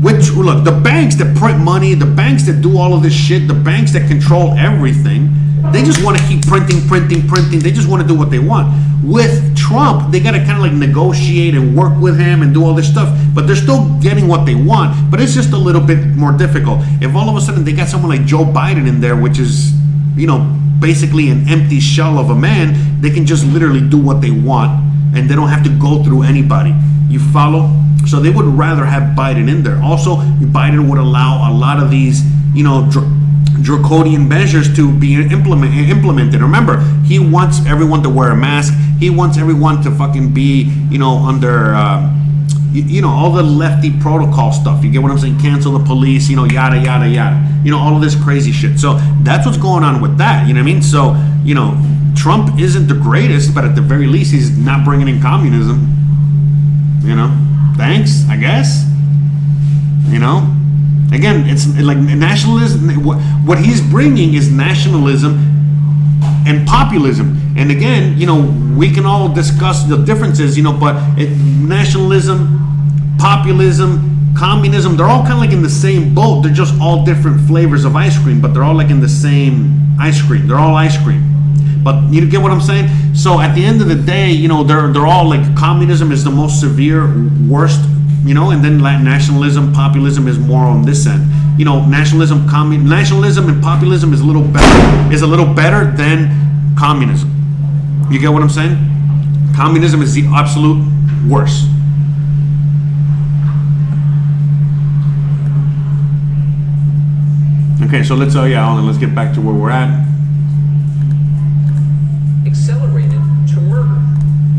Speaker 1: the banks that print money, the banks that do all of this shit, the banks that control everything, they just want to keep printing. They just want to do what they want. With Trump, they got to kind of like negotiate and work with him and do all this stuff, but they're still getting what they want, but it's just a little bit more difficult. If all of a sudden they got someone like Joe Biden in there, which is, you know, basically an empty shell of a man, they can just literally do what they want, and they don't have to go through anybody. You follow? So they would rather have Biden in there. Also, Biden would allow a lot of these, you know, draconian measures to be implemented. Remember, he wants everyone to wear a mask. He wants everyone to fucking be, under, all the lefty protocol stuff. You get what I'm saying? Cancel the police, yada, yada, yada. All of this crazy shit. So that's what's going on with that. You know what I mean? So, Trump isn't the greatest, but at the very least, he's not bringing in communism. Thanks, I guess. Again, it's like nationalism. What he's bringing is nationalism and populism. And again, we can all discuss the differences, but nationalism, populism, communism, they're all kind of like in the same boat. They're just all different flavors of ice cream, but they're all like in the same ice cream. They're all ice cream. But you get what I'm saying? So at the end of the day, they're all like, communism is the most severe, worst, and then nationalism, populism is more on this end. Nationalism and populism is a little better than communism. You get what I'm saying? Communism is the absolute worst. Okay, so let's get back to where we're at.
Speaker 6: Accelerated to murder.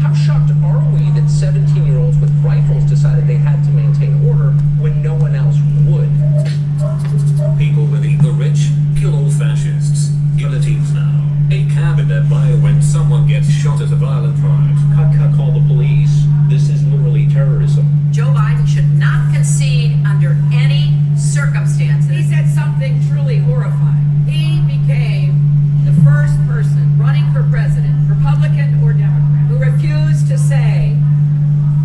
Speaker 6: How shocked are we that 17-year-olds with rifles decided they had to maintain order when no one else would?
Speaker 11: People that eat the rich kill all fascists. Guillotines now. A cab in their bio when someone gets shot at a violent riot. Call the police. This is literally terrorism.
Speaker 12: Joe Biden should not concede under any circumstances.
Speaker 4: He said something truly horrifying. He became the first person running for president, Republican or Democrat, who refused to say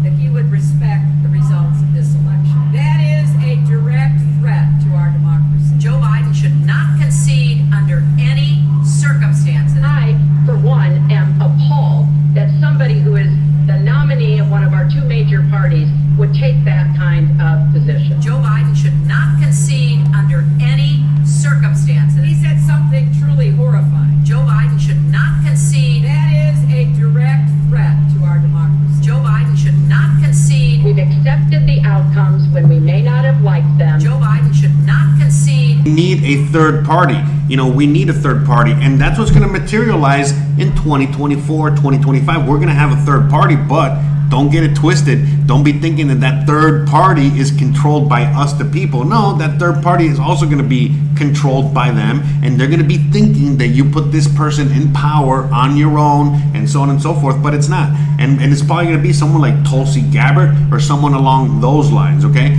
Speaker 4: that he would respect the results of this election. That is a direct threat to our democracy.
Speaker 12: Joe Biden should not concede under any circumstances.
Speaker 13: I, for one, am appalled that somebody who is the nominee of one of our two major parties would take that kind of position.
Speaker 12: Joe Biden should not concede under any circumstances.
Speaker 4: He said something truly horrifying.
Speaker 12: Joe Biden should not concede.
Speaker 4: That is a direct threat to our democracy.
Speaker 12: Joe Biden should not concede.
Speaker 13: We've accepted the outcomes when we may not have liked them.
Speaker 12: Joe Biden should not concede.
Speaker 1: We need a third party. We need a third party, and that's what's going to materialize in 2024, 2025. We're going to have a third party, but don't get it twisted. Don't be thinking that third party is controlled by us, the people. No, that third party is also going to be controlled by them, and they're going to be thinking that you put this person in power on your own, and so on and so forth, but it's not. And it's probably going to be someone like Tulsi Gabbard or someone along those lines, okay?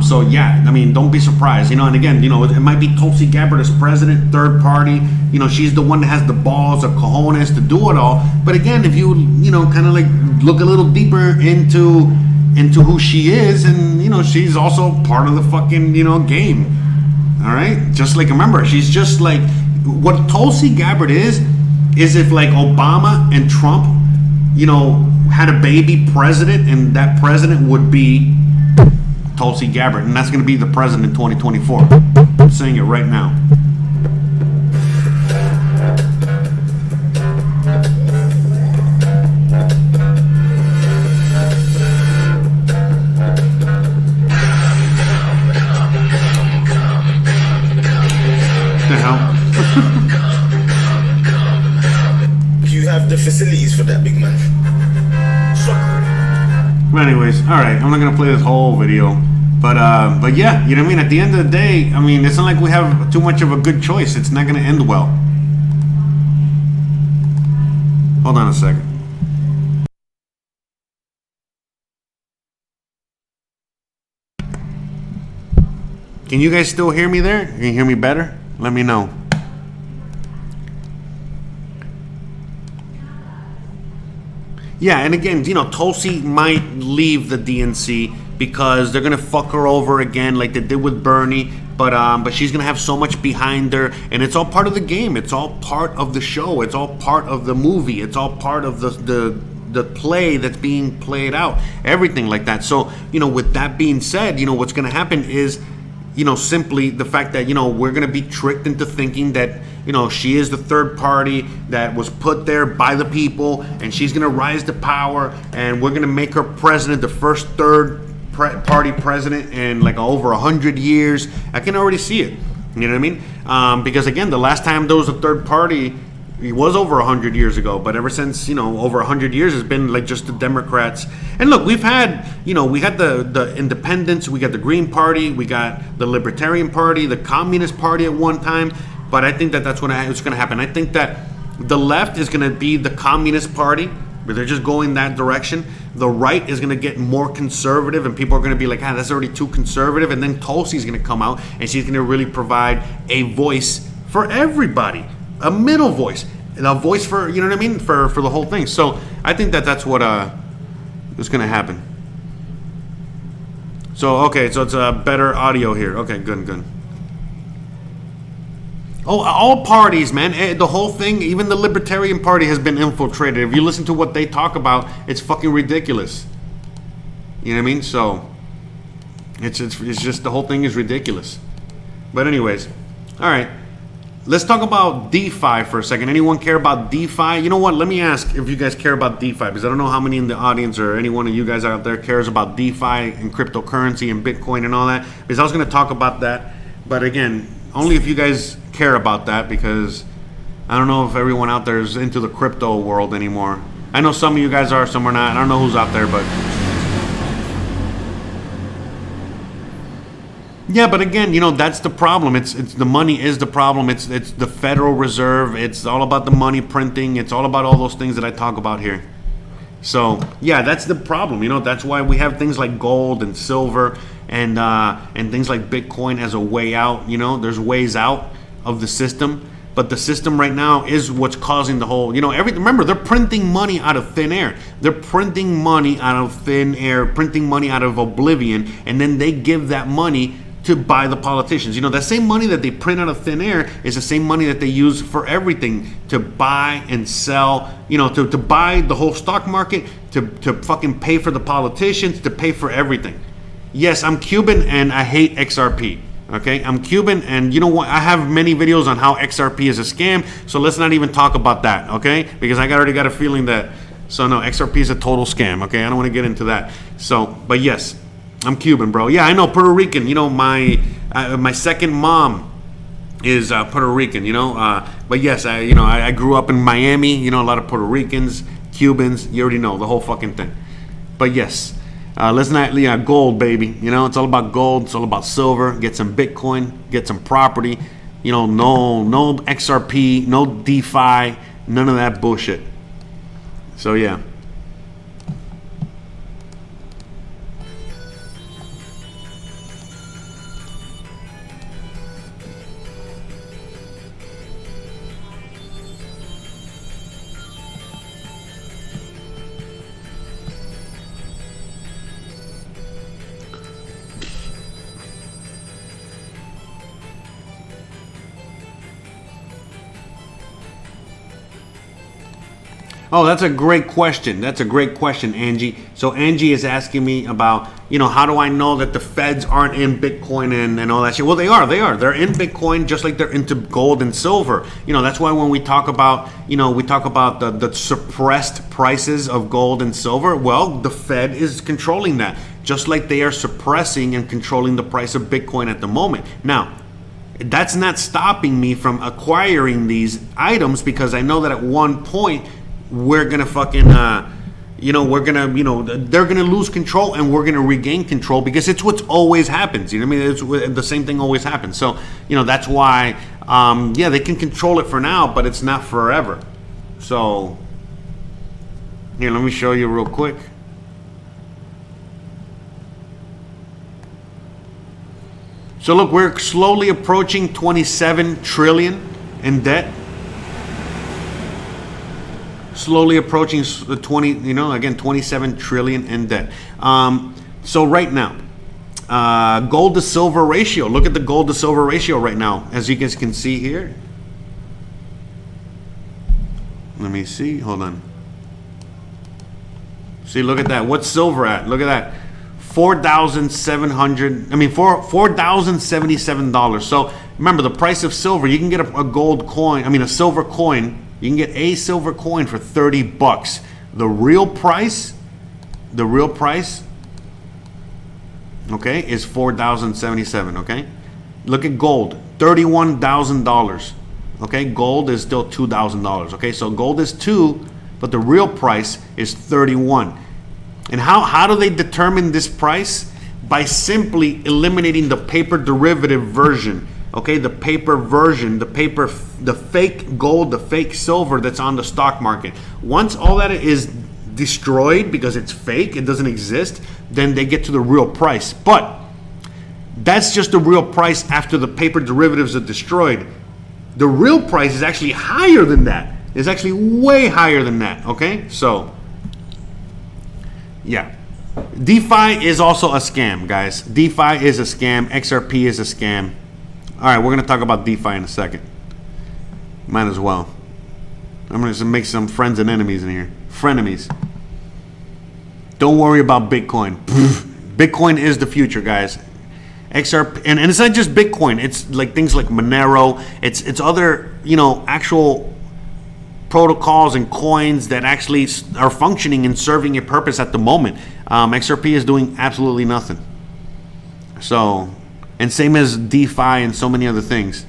Speaker 1: So yeah, don't be surprised, and again, it might be Tulsi Gabbard as president, third party, she's the one that has the balls or cojones to do it all. But again, if you, kind of like look a little deeper into who she is, and she's also part of the fucking game. All right, just like, remember, she's just like what Tulsi Gabbard is if like Obama and Trump had a baby president, and that president would be Tulsi Gabbard, and that's going to be the president in 2024. I'm saying it right now.
Speaker 14: You have the facilities for that, big man.
Speaker 1: But anyways, all right, I'm not gonna play this whole video, but yeah, you know what I mean. At the end of the day, it's not like we have too much of a good choice. It's not gonna end well. Hold on a second. Can you guys still hear me there? Can you hear me better? Let me know. Yeah, and again, Tulsi might leave the DNC because they're gonna fuck her over again, like they did with Bernie. But she's gonna have so much behind her, and it's all part of the game. It's all part of the show. It's all part of the movie. It's all part of the play that's being played out. Everything like that. So with that being said, what's gonna happen is, simply the fact that, we're going to be tricked into thinking that, she is the third party that was put there by the people, and she's going to rise to power, and we're going to make her president, the first third party president in like over 100 years. I can already see it. You know what I mean? Because again, the last time there was a third party, it was over 100 years ago. But ever since, you know, over 100 years, it's been like just the Democrats. And look, we've had, you know, we had the Independents, we got the Green Party, we got the Libertarian Party, the Communist Party at one time. But I think that that's what's going to happen. I think that the left is going to be the Communist Party, but they're just going that direction. The right is going to get more conservative, and people are going to be like, that's already too conservative. And then Tulsi's going to come out, and she's going to really provide a voice for everybody, a middle voice, and a voice for, you know what I mean, for the whole thing. So I think that that's what is going to happen. So, okay, so it's a better audio here. Okay, good. Oh, all parties, man. The whole thing, even the Libertarian Party has been infiltrated. If you listen to what they talk about, it's fucking ridiculous. You know what I mean? So, it's just, the whole thing is ridiculous. But anyways, all right. Let's talk about DeFi for a second. Anyone care about DeFi? You know what? Let me ask if you guys care about DeFi, because I don't know how many in the audience or any one of you guys out there cares about DeFi and cryptocurrency and Bitcoin and all that. Because I was going to talk about that. But again, only if you guys care about that, because I don't know if everyone out there is into the crypto world anymore. I know some of you guys are, some are not. I don't know who's out there, but yeah, but again, you know, that's the problem. It's the money is the problem. It's the Federal Reserve. It's all about the money printing. It's all about all those things that I talk about here. So yeah, that's the problem. You know, that's why we have things like gold and silver and things like Bitcoin as a way out. You know, there's ways out of the system, but the system right now is what's causing the whole, you know, everything. Remember, they're printing money out of thin air. They're printing money out of thin air, printing money out of oblivion, and then they give that money to buy the politicians. You know, that same money that they print out of thin air is the same money that they use for everything, to buy and sell, you know, to buy the whole stock market, to fucking pay for the politicians, to pay for everything. Yes, I'm Cuban and I hate XRP. Okay, I'm Cuban, and you know what? I have many videos on how XRP is a scam, so let's not even talk about that, okay? Because I already got a feeling that, so no, XRP is a total scam, okay? I don't want to get into that. So, but yes, I'm Cuban, bro. Yeah, I know, Puerto Rican. You know, my second mom is Puerto Rican, you know? But yes, I grew up in Miami, you know, a lot of Puerto Ricans, Cubans, you already know, the whole fucking thing. But yes. Let's not, gold, baby. You know, it's all about gold. It's all about silver. Get some Bitcoin. Get some property. You know, no XRP, no DeFi, none of that bullshit. So yeah. Oh, that's a great question. That's a great question, Angie. So Angie is asking me about, you know, how do I know that the feds aren't in Bitcoin and all that shit? Well, they are. They're in Bitcoin just like they're into gold and silver. You know, that's why when we talk about, you know, we talk about the suppressed prices of gold and silver. Well, the Fed is controlling that, just like they are suppressing and controlling the price of Bitcoin at the moment. Now, that's not stopping me from acquiring these items, because I know that at one point we're gonna fucking they're gonna lose control and we're gonna regain control, because it's what's always happens. You know what I mean? It's the same thing always happens. So, you know, that's why they can control it for now, but it's not forever. So here, let me show you real quick. So look, we're slowly approaching 27 trillion in debt. Slowly approaching 27 trillion in debt. So right now, gold to silver ratio. Look at the gold to silver ratio right now, as you guys can see here. Let me see. Hold on. See, look at that. What's silver at? Look at that. $4,077. So remember, the price of silver. You can get a gold coin. A silver coin. You can get a silver coin for $30. The real price, okay, is $4,077. Okay, look at gold, $31,000. Okay, gold is still $2,000. Okay, so gold is 2, but the real price is 31. And how do they determine this price? By simply eliminating the paper derivative version. Okay, the paper version, the fake gold, the fake silver that's on the stock market. Once all that is destroyed because it's fake, it doesn't exist, then they get to the real price. But that's just the real price after the paper derivatives are destroyed. The real price is actually higher than that. It's actually way higher than that. Okay, so yeah. DeFi is also a scam, guys. DeFi is a scam. XRP is a scam. All right, we're going to talk about DeFi in a second. Might as well. I'm going to make some friends and enemies in here. Frenemies. Don't worry about Bitcoin. Bitcoin is the future, guys. XRP, and it's not just Bitcoin. It's like things like Monero. It's other, actual protocols and coins that actually are functioning and serving a purpose at the moment. XRP is doing absolutely nothing. So, and same as DeFi and so many other things.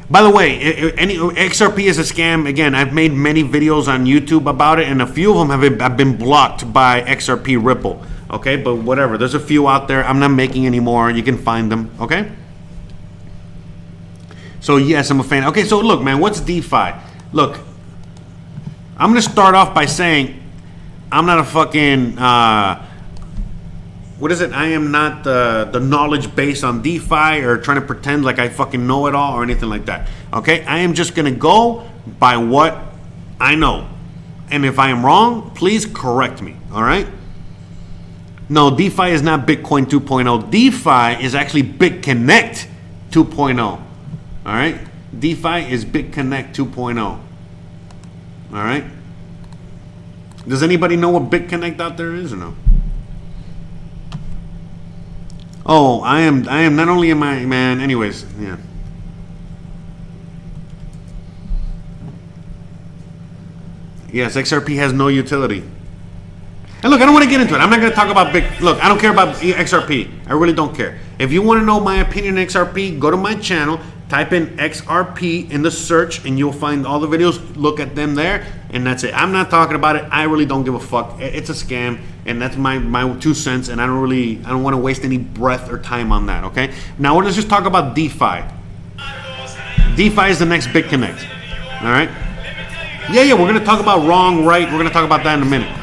Speaker 1: By the way, XRP is a scam. Again, I've made many videos on YouTube about it, and a few of them have been blocked by XRP Ripple. Okay, but whatever. There's a few out there. I'm not making any more. You can find them. Okay. So yes, I'm a fan. Okay, so look, man, what's DeFi? Look, I'm gonna start off by saying I'm not a fucking what is it? I am not the knowledge base on DeFi or trying to pretend like I fucking know it all or anything like that. Okay, I am just gonna go by what I know, and if I am wrong, please correct me. All right. No, DeFi is not Bitcoin 2.0. DeFi is actually BitConnect 2.0. All right, DeFi is BitConnect 2.0. All right. Does anybody know what BitConnect out there is or no? Oh, I am not only am I, man. Anyways, yeah. Yes, XRP has no utility. And look, I don't want to get into it. I'm not going to talk about look, I don't care about XRP. I really don't care. If you want to know my opinion on XRP, go to my channel, type in XRP in the search, and you'll find all the videos. Look at them there, and that's it. I'm not talking about it. I really don't give a fuck. It's a scam, and that's my 2 cents, and I don't want to waste any breath or time on that, okay? Now, let's just talk about DeFi. DeFi is the next BitConnect, all right? Yeah, we're going to talk about wrong, right. We're going to talk about that in a minute.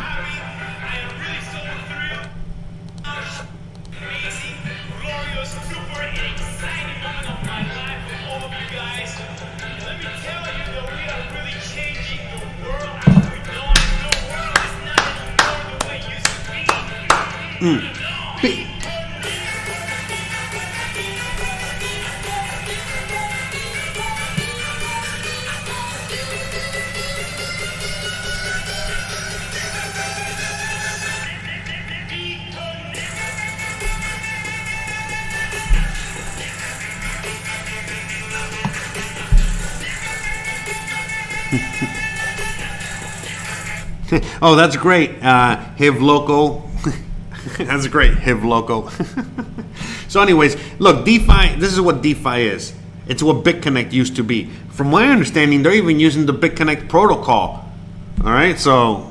Speaker 1: Oh, that's great. Hiv Loco. That's great. Hiv Loco. So anyways, look, DeFi, this is what DeFi is. It's what BitConnect used to be. From my understanding, they're even using the BitConnect protocol. All right, so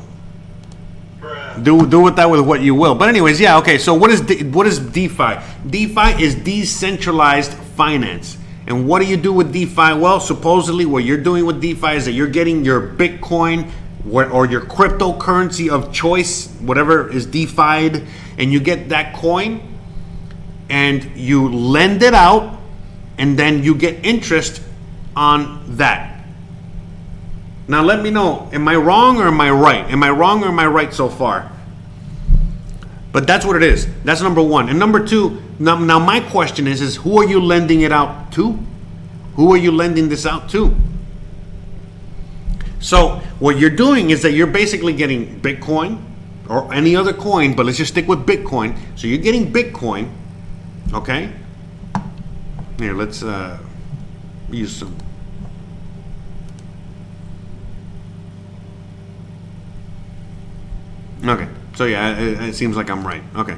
Speaker 1: do with that with what you will. But anyways, yeah, okay. So what is DeFi? DeFi is decentralized finance. And what do you do with DeFi? Well, supposedly what you're doing with DeFi is that you're getting your Bitcoin or your cryptocurrency of choice, whatever is DeFi'd, and you get that coin and you lend it out, and then you get interest on that. Now let me know, am I wrong or am I right? Am I wrong or am I right so far? But that's what it is. That's number one. And number two, now my question is who are you lending it out to? Who are you lending this out to? So what you're doing is that you're basically getting Bitcoin or any other coin, but let's just stick with Bitcoin. So you're getting Bitcoin, okay? Here, let's use some. Okay, so yeah, it seems like I'm right. Okay.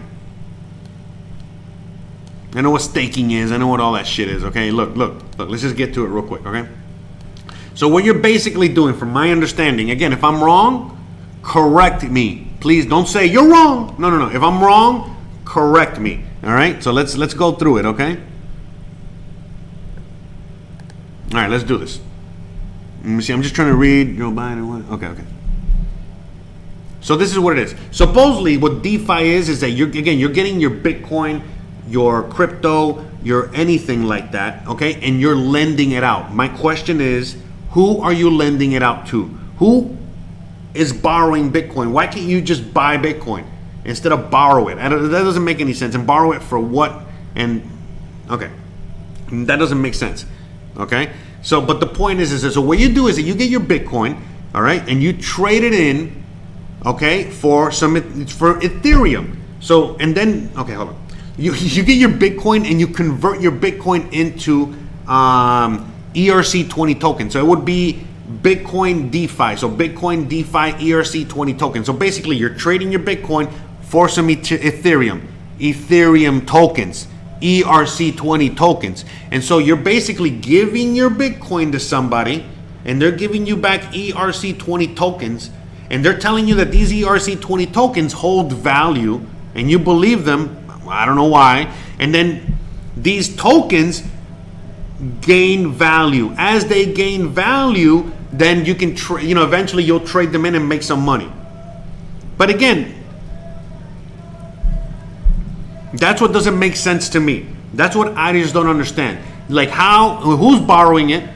Speaker 1: I know what staking is. I know what all that shit is, okay? Look. Let's just get to it real quick, okay? So what you're basically doing, from my understanding, again, if I'm wrong, correct me. Please don't say, you're wrong. No. If I'm wrong, correct me, all right? So let's go through it, okay? All right, let's do this. Let me see. I'm just trying to read. Joe Biden. Okay. So this is what it is. Supposedly, what DeFi is that you're getting your Bitcoin, your crypto, your anything like that, okay, and you're lending it out. My question is, who are you lending it out to? Who is borrowing Bitcoin? Why can't you just buy Bitcoin instead of borrow it? That doesn't make any sense. And borrow it for what? And okay, that doesn't make sense. Okay. So, but the point is so what you do is that you get your Bitcoin, all right, and you trade it in, okay, for Ethereum. So, and then, okay, hold on. You get your Bitcoin and you convert your Bitcoin into ERC20 token. So it would be Bitcoin DeFi. So Bitcoin DeFi ERC20 token. So basically, you're trading your Bitcoin for some Ethereum tokens. ERC20 tokens. And so you're basically giving your Bitcoin to somebody and they're giving you back ERC20 tokens, and they're telling you that these ERC20 tokens hold value and you believe them. I don't know why. And then these tokens gain value. As they gain value, then you can eventually you'll trade them in and make some money. But again, that's what doesn't make sense to me. That's what I just don't understand. Like who's borrowing it?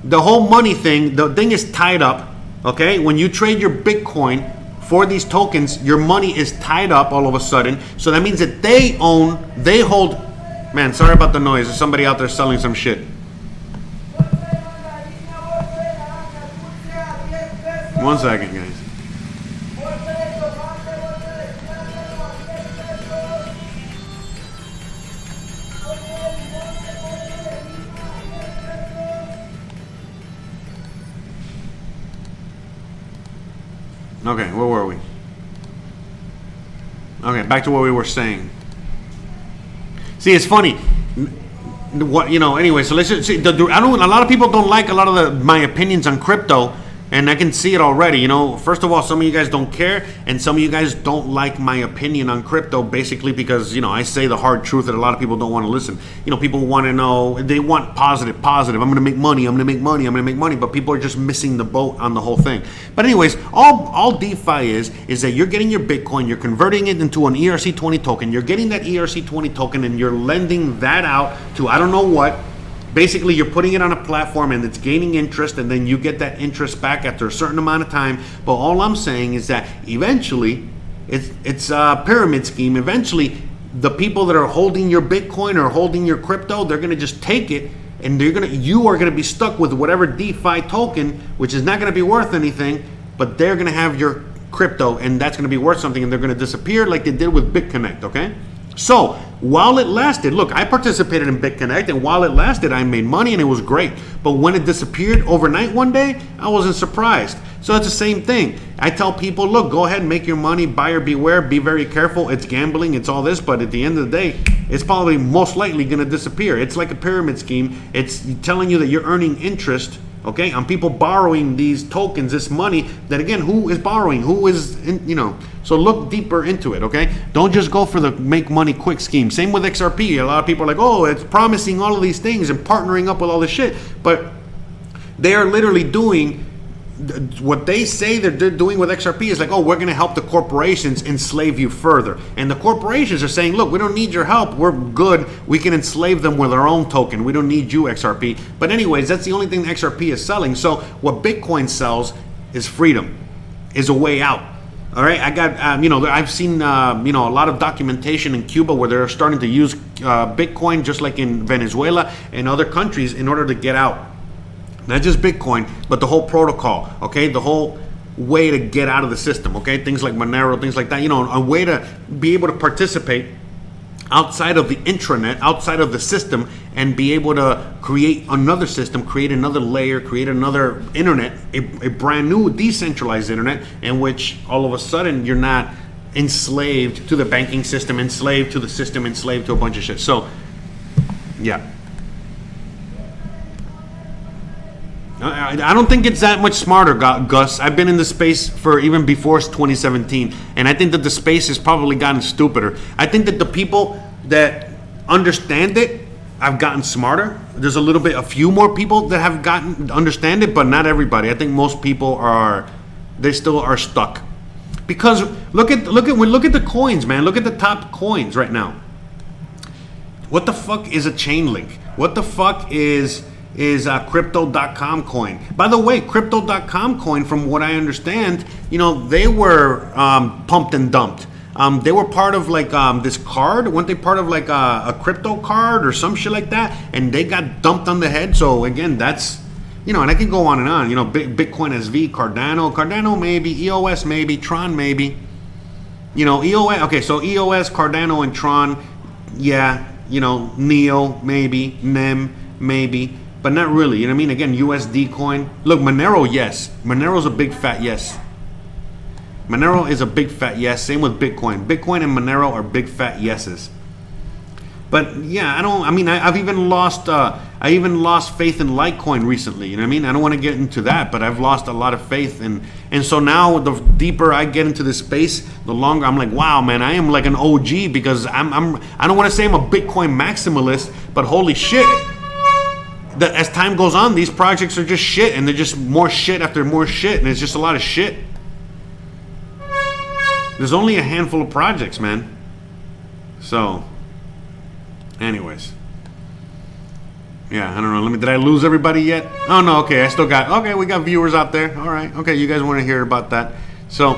Speaker 1: The whole money thing, the thing is tied up, okay? When you trade your Bitcoin for these tokens, your money is tied up all of a sudden. So that means that they hold, man, sorry about the noise. There's somebody out there selling some shit. One second, guys. Okay, where were we? Okay, back to what we were saying. See, it's funny. Anyway, so let's just see. A lot of people don't like a lot of my opinions on crypto, and I can see it already. First of all, some of you guys don't care, and some of you guys don't like my opinion on crypto, basically because, I say the hard truth that a lot of people don't want to listen. People want to know, they want positive. I'm going to make money, but people are just missing the boat on the whole thing. But anyways, all DeFi is that you're getting your Bitcoin, you're converting it into an ERC20 token, you're getting that ERC20 token, and you're lending that out to I don't know what. Basically, you're putting it on a platform and it's gaining interest, and then you get that interest back after a certain amount of time. But all I'm saying is that eventually, it's a pyramid scheme. Eventually, the people that are holding your Bitcoin or holding your crypto, they're going to just take it, and you are going to be stuck with whatever DeFi token, which is not going to be worth anything, but they're going to have your crypto, and that's going to be worth something, and they're going to disappear like they did with BitConnect, okay? So while it lasted, look, I participated in BitConnect, and while it lasted, I made money and it was great. But when it disappeared overnight one day, I wasn't surprised. So it's the same thing. I tell people, look, go ahead and make your money, buyer beware, be very careful. It's gambling, it's all this, but at the end of the day, it's probably most likely going to disappear. It's like a pyramid scheme. It's telling you that you're earning interest, okay, on people borrowing these tokens, this money, that again, who is borrowing? Who is, so look deeper into it, okay? Don't just go for the make money quick scheme. Same with XRP. A lot of people are like, oh, it's promising all of these things and partnering up with all this shit. But they are literally doing what they say they're doing with XRP is like, oh, we're going to help the corporations enslave you further. And the corporations are saying, look, we don't need your help. We're good. We can enslave them with our own token. We don't need you, XRP. But anyways, that's the only thing XRP is selling. So what Bitcoin sells is freedom, is a way out. All right, I got, I've seen, a lot of documentation in Cuba where they're starting to use Bitcoin, just like in Venezuela and other countries, in order to get out. Not just Bitcoin, but the whole protocol, okay? The whole way to get out of the system, okay? Things like Monero, things like that, a way to be able to participate outside of the intranet, outside of the system, and be able to create another system, create another layer, create another internet, a brand new decentralized internet, in which all of a sudden you're not enslaved to the banking system, enslaved to the system, enslaved to a bunch of shit. So, yeah. I don't think it's that much smarter, Gus. I've been in the space for even before 2017, and I think that the space has probably gotten stupider. I think that the people that understand it have gotten smarter. There's a few more people that have gotten understand it, but not everybody. I think most people they still are stuck. Because look at the coins, man. Look at the top coins right now. What the fuck is a chain link? What the fuck is crypto.com coin? By the way, crypto.com coin, from what I understand, they were pumped and dumped. They were part of like this card. Weren't they part of like a crypto card or some shit like that? And they got dumped on the head. So again, that's, and I can go on and on. Bitcoin SV, Cardano maybe, EOS maybe, Tron maybe. EOS. Okay, so EOS, Cardano, and Tron. Yeah, Neo maybe, NEM maybe. But not really, you know what I mean? Again, USD coin. Look, Monero, yes. Monero's a big fat yes. Monero is a big fat yes. Same with Bitcoin. Bitcoin and Monero are big fat yeses. But yeah, I've even lost faith in Litecoin recently. You know what I mean? I don't want to get into that, but I've lost a lot of faith, and so now the deeper I get into this space, the longer I'm like, wow, man, I am like an OG, because I don't want to say I'm a Bitcoin maximalist, but holy shit. As time goes on, these projects are just shit, and they're just more shit after more shit, and it's just a lot of shit. There's only a handful of projects, man. So, anyways. Yeah, I don't know. Did I lose everybody yet? Oh, no, okay, I still got, okay, we got viewers out there. All right, okay, you guys want to hear about that. So,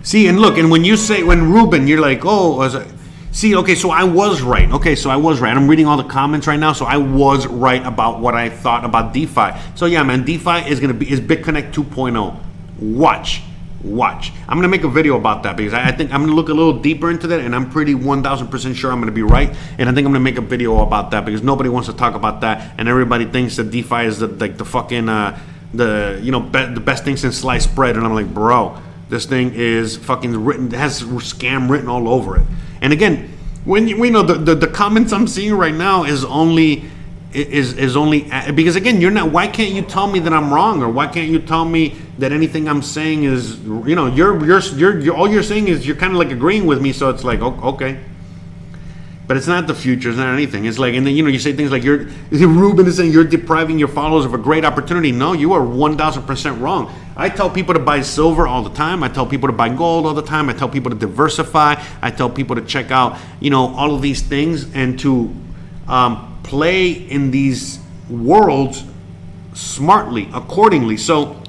Speaker 1: see, and look, and when Ruben, you're like, oh, see, okay, so I was right. I'm reading all the comments right now, so I was right about what I thought about DeFi. So yeah, man, DeFi is BitConnect 2.0. Watch. I'm gonna make a video about that, because I think I'm gonna look a little deeper into that, and I'm pretty 1,000% sure I'm gonna be right. And I think I'm gonna make a video about that, because nobody wants to talk about that, and everybody thinks that DeFi is the fucking the best thing since sliced bread. And I'm like, bro, this thing is fucking written, it has scam written all over it. And again, when we know the comments I'm seeing right now is only because again, why can't you tell me that I'm wrong, or why can't you tell me that anything I'm saying is, you're all you're saying is you're kind of like agreeing with me, so it's like, okay. But it's not the future, it's not anything. It's like, and then you say things like Ruben is saying you're depriving your followers of a great opportunity. No, you are 1,000% wrong. I tell people to buy silver all the time. I tell people to buy gold all the time. I tell people to diversify. I tell people to check out, all of these things, and to play in these worlds smartly, accordingly. So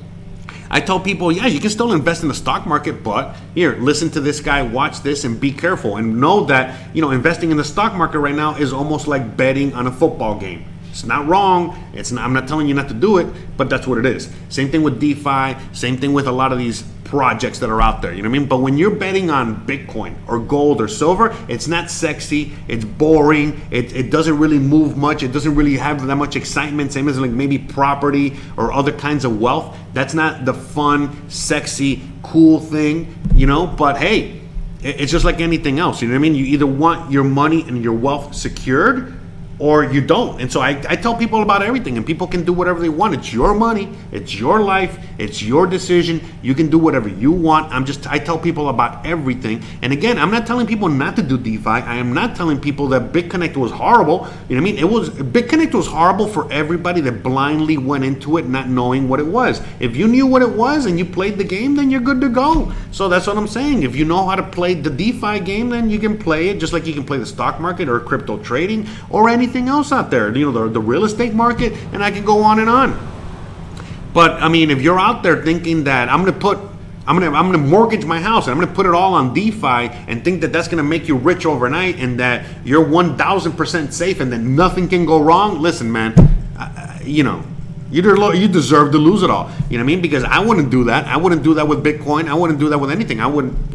Speaker 1: I tell people, yeah, you can still invest in the stock market, but here, listen to this guy, watch this, and be careful, and know that investing in the stock market right now is almost like betting on a football game. It's not wrong. I'm not telling you not to do it, but that's what it is. Same thing with DeFi. Same thing with a lot of these projects that are out there. You know what I mean? But when you're betting on Bitcoin or gold or silver, it's not sexy. It's boring. It doesn't really move much. It doesn't really have that much excitement. Same as like maybe property or other kinds of wealth. That's not the fun, sexy, cool thing, But hey, it's just like anything else. You know what I mean? You either want your money and your wealth secured, or you don't. And so I tell people about everything, and people can do whatever they want. It's your money, it's your life, it's your decision. You can do whatever you want. I tell people about everything. And again, I'm not telling people not to do DeFi. I am not telling people that BitConnect was horrible. You know what I mean? BitConnect was horrible for everybody that blindly went into it not knowing what it was. If you knew what it was and you played the game, then you're good to go. So that's what I'm saying. If you know how to play the DeFi game, then you can play it just like you can play the stock market or crypto trading or anything else out there, the real estate market, and I can go on and on. But I mean, if you're out there thinking that I'm gonna mortgage my house and I'm gonna put it all on DeFi and think that that's gonna make you rich overnight and that you're 1,000% safe and that nothing can go wrong, listen, man, you deserve to lose it all. You know what I mean? Because I wouldn't do that. I wouldn't do that with Bitcoin. I wouldn't do that with anything. I wouldn't,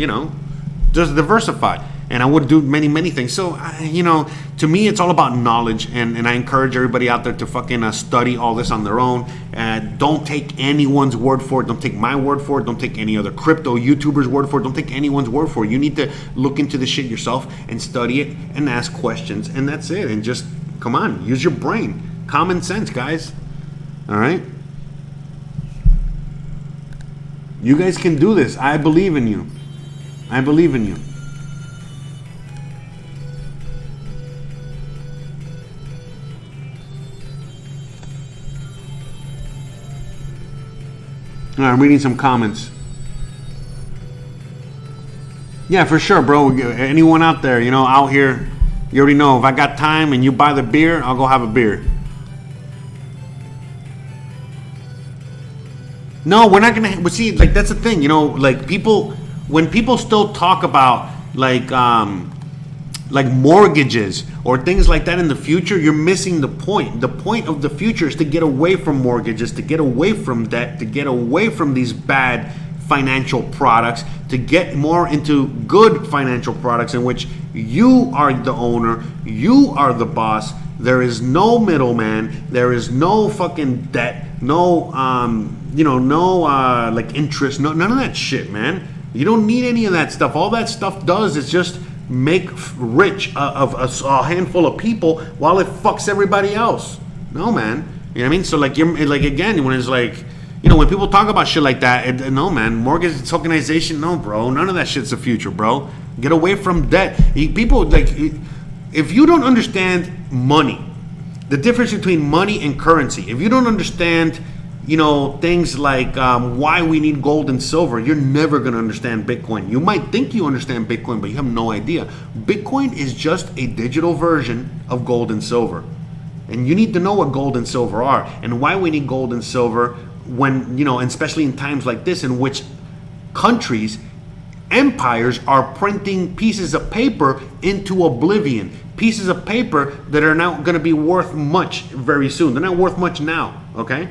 Speaker 1: just diversify. and I would do many things. So, you know, to me, it's all about knowledge, and I encourage everybody out there to fucking study all this on their own. Don't take anyone's word for it. Don't take my word for it. Don't take any other crypto YouTuber's word for it. Don't take anyone's word for it. You need to look into the shit yourself and study it and ask questions, and that's it. And just, come on, use your brain. Common sense, guys. All right? You guys can do this. I believe in you. I believe in you. All right, I'm reading some comments. Yeah, for sure, bro. Anyone out there, you know, out here, you already know, if I got time and you buy the beer, I'll go have a beer. No, we're not gonna. But see, like, that's the thing, you know. Like, people, when people still talk about like mortgages or things like that in the future, you're missing the point. The point of the future is to get away from mortgages, to get away from debt, to get away from these bad financial products, to get more into good financial products in which you are the owner, you are the boss. There is no middleman. There is no fucking debt. No, like interest. No, none of that shit, man. You don't need any of that stuff. All that stuff does is just make rich of a handful of people while it fucks everybody else. No, man. You know what I mean? So like, you're like, again, when it's like, you know, when people talk about shit like that, no, man, mortgage tokenization, no, bro, none of that shit's the future, bro. Get away from debt. People, like, if you don't understand money, the difference between money and currency, if you don't understand, you know, things like why we need gold and silver, you're never going to understand Bitcoin. You might think you understand Bitcoin, but you have no idea. Bitcoin is just a digital version of gold and silver. And you need to know what gold and silver are and why we need gold and silver when, you know, and especially in times like this in which countries, empires are printing pieces of paper into oblivion. Pieces of paper that are now going to be worth much very soon. They're not worth much now, okay?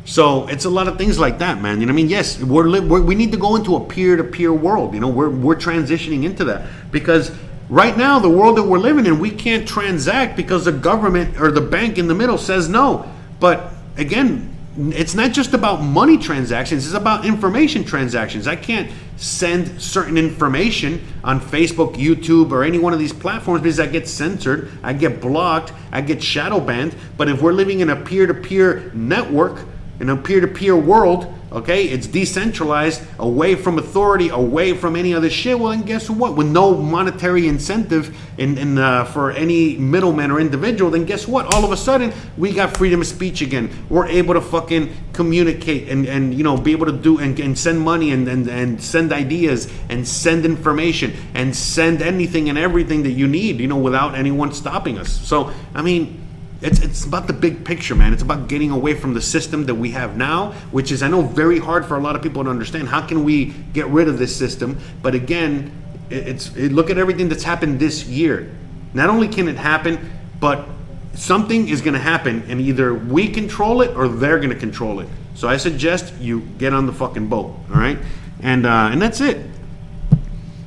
Speaker 1: So it's a lot of things like that, man. You know what I mean? Yes, we need to go into a peer-to-peer world. You know, we're transitioning into that because right now the world that we're living in, we can't transact because the government or the bank in the middle says no. But again, it's not just about money transactions, it's about information transactions. I can't send certain information on Facebook, YouTube, or any one of these platforms because I get censored, I get blocked, I get shadow banned. But if we're living in a peer-to-peer network, in a peer-to-peer world, okay, it's decentralized, away from authority, away from any other shit. Well, and guess what? With no monetary incentive for any middleman or individual, then guess what? All of a sudden, we got freedom of speech again. We're able to fucking communicate and you know, be able to do and send money and send ideas and send information and send anything and everything that you need, you know, without anyone stopping us. So, I mean, it's about the big picture, man. It's about getting away from the system that we have now, which is, I know, very hard for a lot of people to understand. How can we get rid of this system? But again, look at everything that's happened this year. Not only can it happen, but something is going to happen, and either we control it or they're going to control it. So I suggest you get on the fucking boat, all right? And that's it.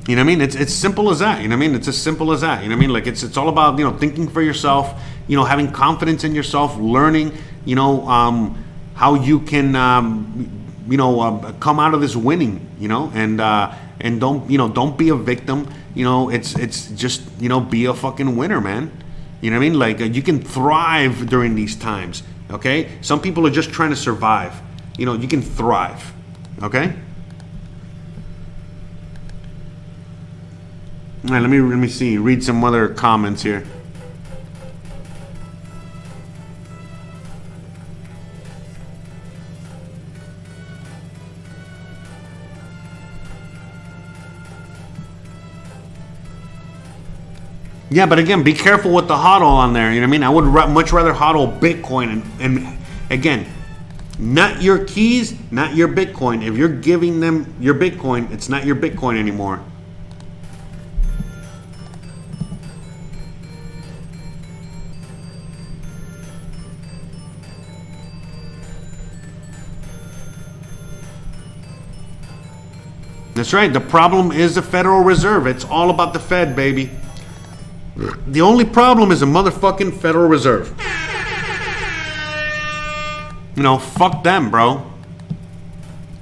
Speaker 1: You know what I mean? It's simple as that. You know what I mean? It's as simple as that. You know what I mean? Like, it's all about, you know, thinking for yourself, you know, having confidence in yourself, learning, you know, how you can, come out of this winning, you know, and don't be a victim. You know, it's just, you know, be a fucking winner, man. You know what I mean? Like, you can thrive during these times. Okay. Some people are just trying to survive. You know, you can thrive. Okay. All right, let me see. Read some other comments here. Yeah, but again, be careful with the hodl on there. You know what I mean? I would much rather hodl Bitcoin and again, not your keys, not your Bitcoin. If you're giving them your Bitcoin, it's not your Bitcoin anymore. That's right. The problem is the Federal Reserve. It's all about the Fed, baby. The only problem is the motherfucking Federal Reserve. You know, fuck them, bro.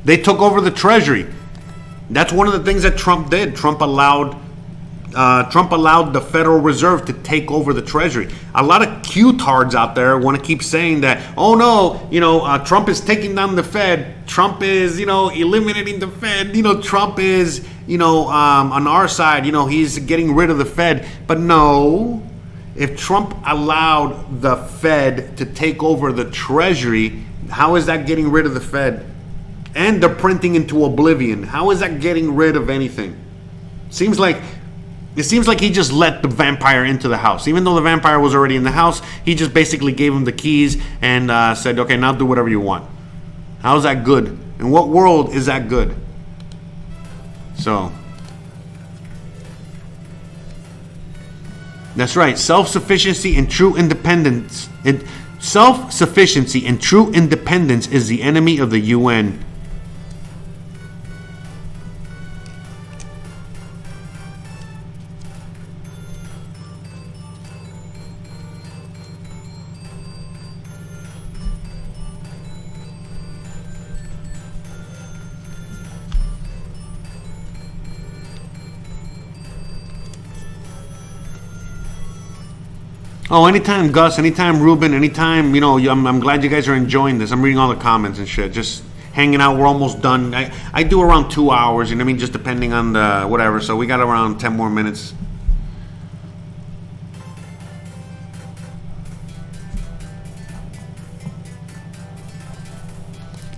Speaker 1: They took over the Treasury. That's one of the things that Trump did. Trump allowed the Federal Reserve to take over the Treasury. A lot of Q-tards out there want to keep saying that, oh no, you know, Trump is taking down the Fed. Trump is, you know, eliminating the Fed. You know, Trump is, you know, on our side, you know, he's getting rid of the Fed. But no, if Trump allowed the Fed to take over the Treasury, how is that getting rid of the Fed? And they're printing into oblivion. How is that getting rid of anything? It seems like he just let the vampire into the house. Even though the vampire was already in the house, he just basically gave him the keys and said, okay, now do whatever you want. How's that good? In what world is that good? So, that's right. Self-sufficiency and true independence. Self-sufficiency and true independence is the enemy of the UN. Oh, anytime, Gus, anytime, Ruben, anytime, you know, I'm glad you guys are enjoying this. I'm reading all the comments and shit. Just hanging out. We're almost done. I do around 2 hours, you know what I mean? Just depending on the whatever. So we got around 10 more minutes.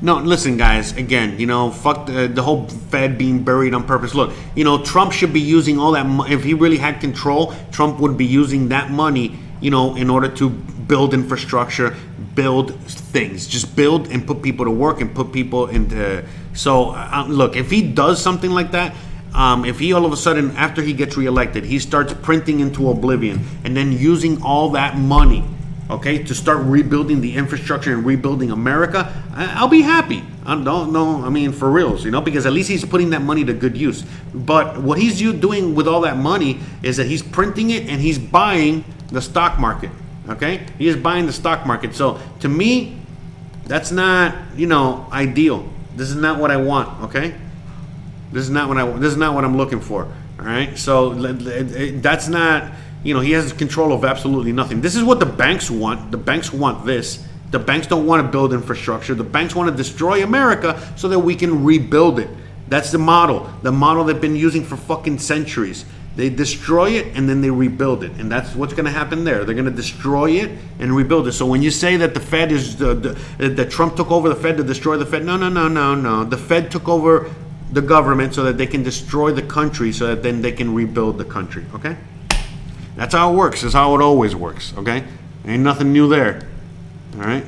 Speaker 1: No, listen, guys, again, you know, fuck the whole Fed being buried on purpose. Look, you know, Trump should be using all that money. If he really had control, Trump would be using that money, you know, in order to build infrastructure, build things. Just build and put people to work and put people into... So, look, if he does something like that, if he all of a sudden, after he gets reelected, he starts printing into oblivion and then using all that money, okay, to start rebuilding the infrastructure and rebuilding America, I'll be happy. I don't know, I mean, for reals, you know, because at least he's putting that money to good use. But what he's doing with all that money is that he's printing it and he's buying the stock market, okay? He is buying the stock market. So to me, that's not, you know, ideal. This is not what I want, okay? This is not what I'm looking for, all right? So that's not... You know, he has control of absolutely nothing. This is what the banks want. The banks want this. The banks don't want to build infrastructure. The banks want to destroy America so that we can rebuild it. That's the model. The model they've been using for fucking centuries. They destroy it and then they rebuild it. And that's what's going to happen there. They're going to destroy it and rebuild it. So when you say that the Fed is... that Trump took over the Fed to destroy the Fed. No. The Fed took over the government so that they can destroy the country so that then they can rebuild the country. Okay? That's how it works. That's how it always works, okay? Ain't nothing new there, all right?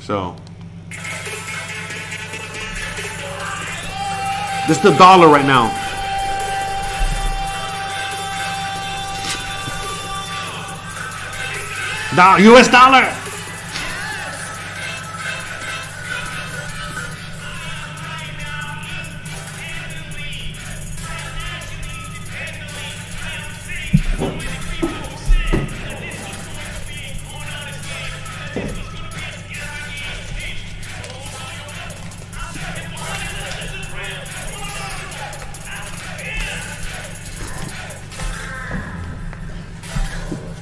Speaker 1: So, this is the dollar right now. US dollar!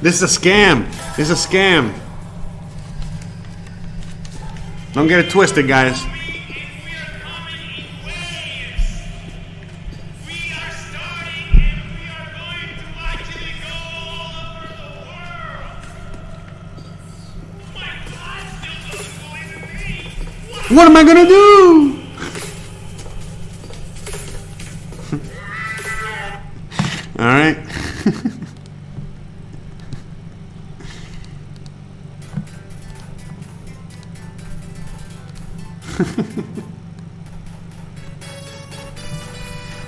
Speaker 1: This is a scam. This is a scam. Don't get it twisted, guys. What am I gonna do? All right.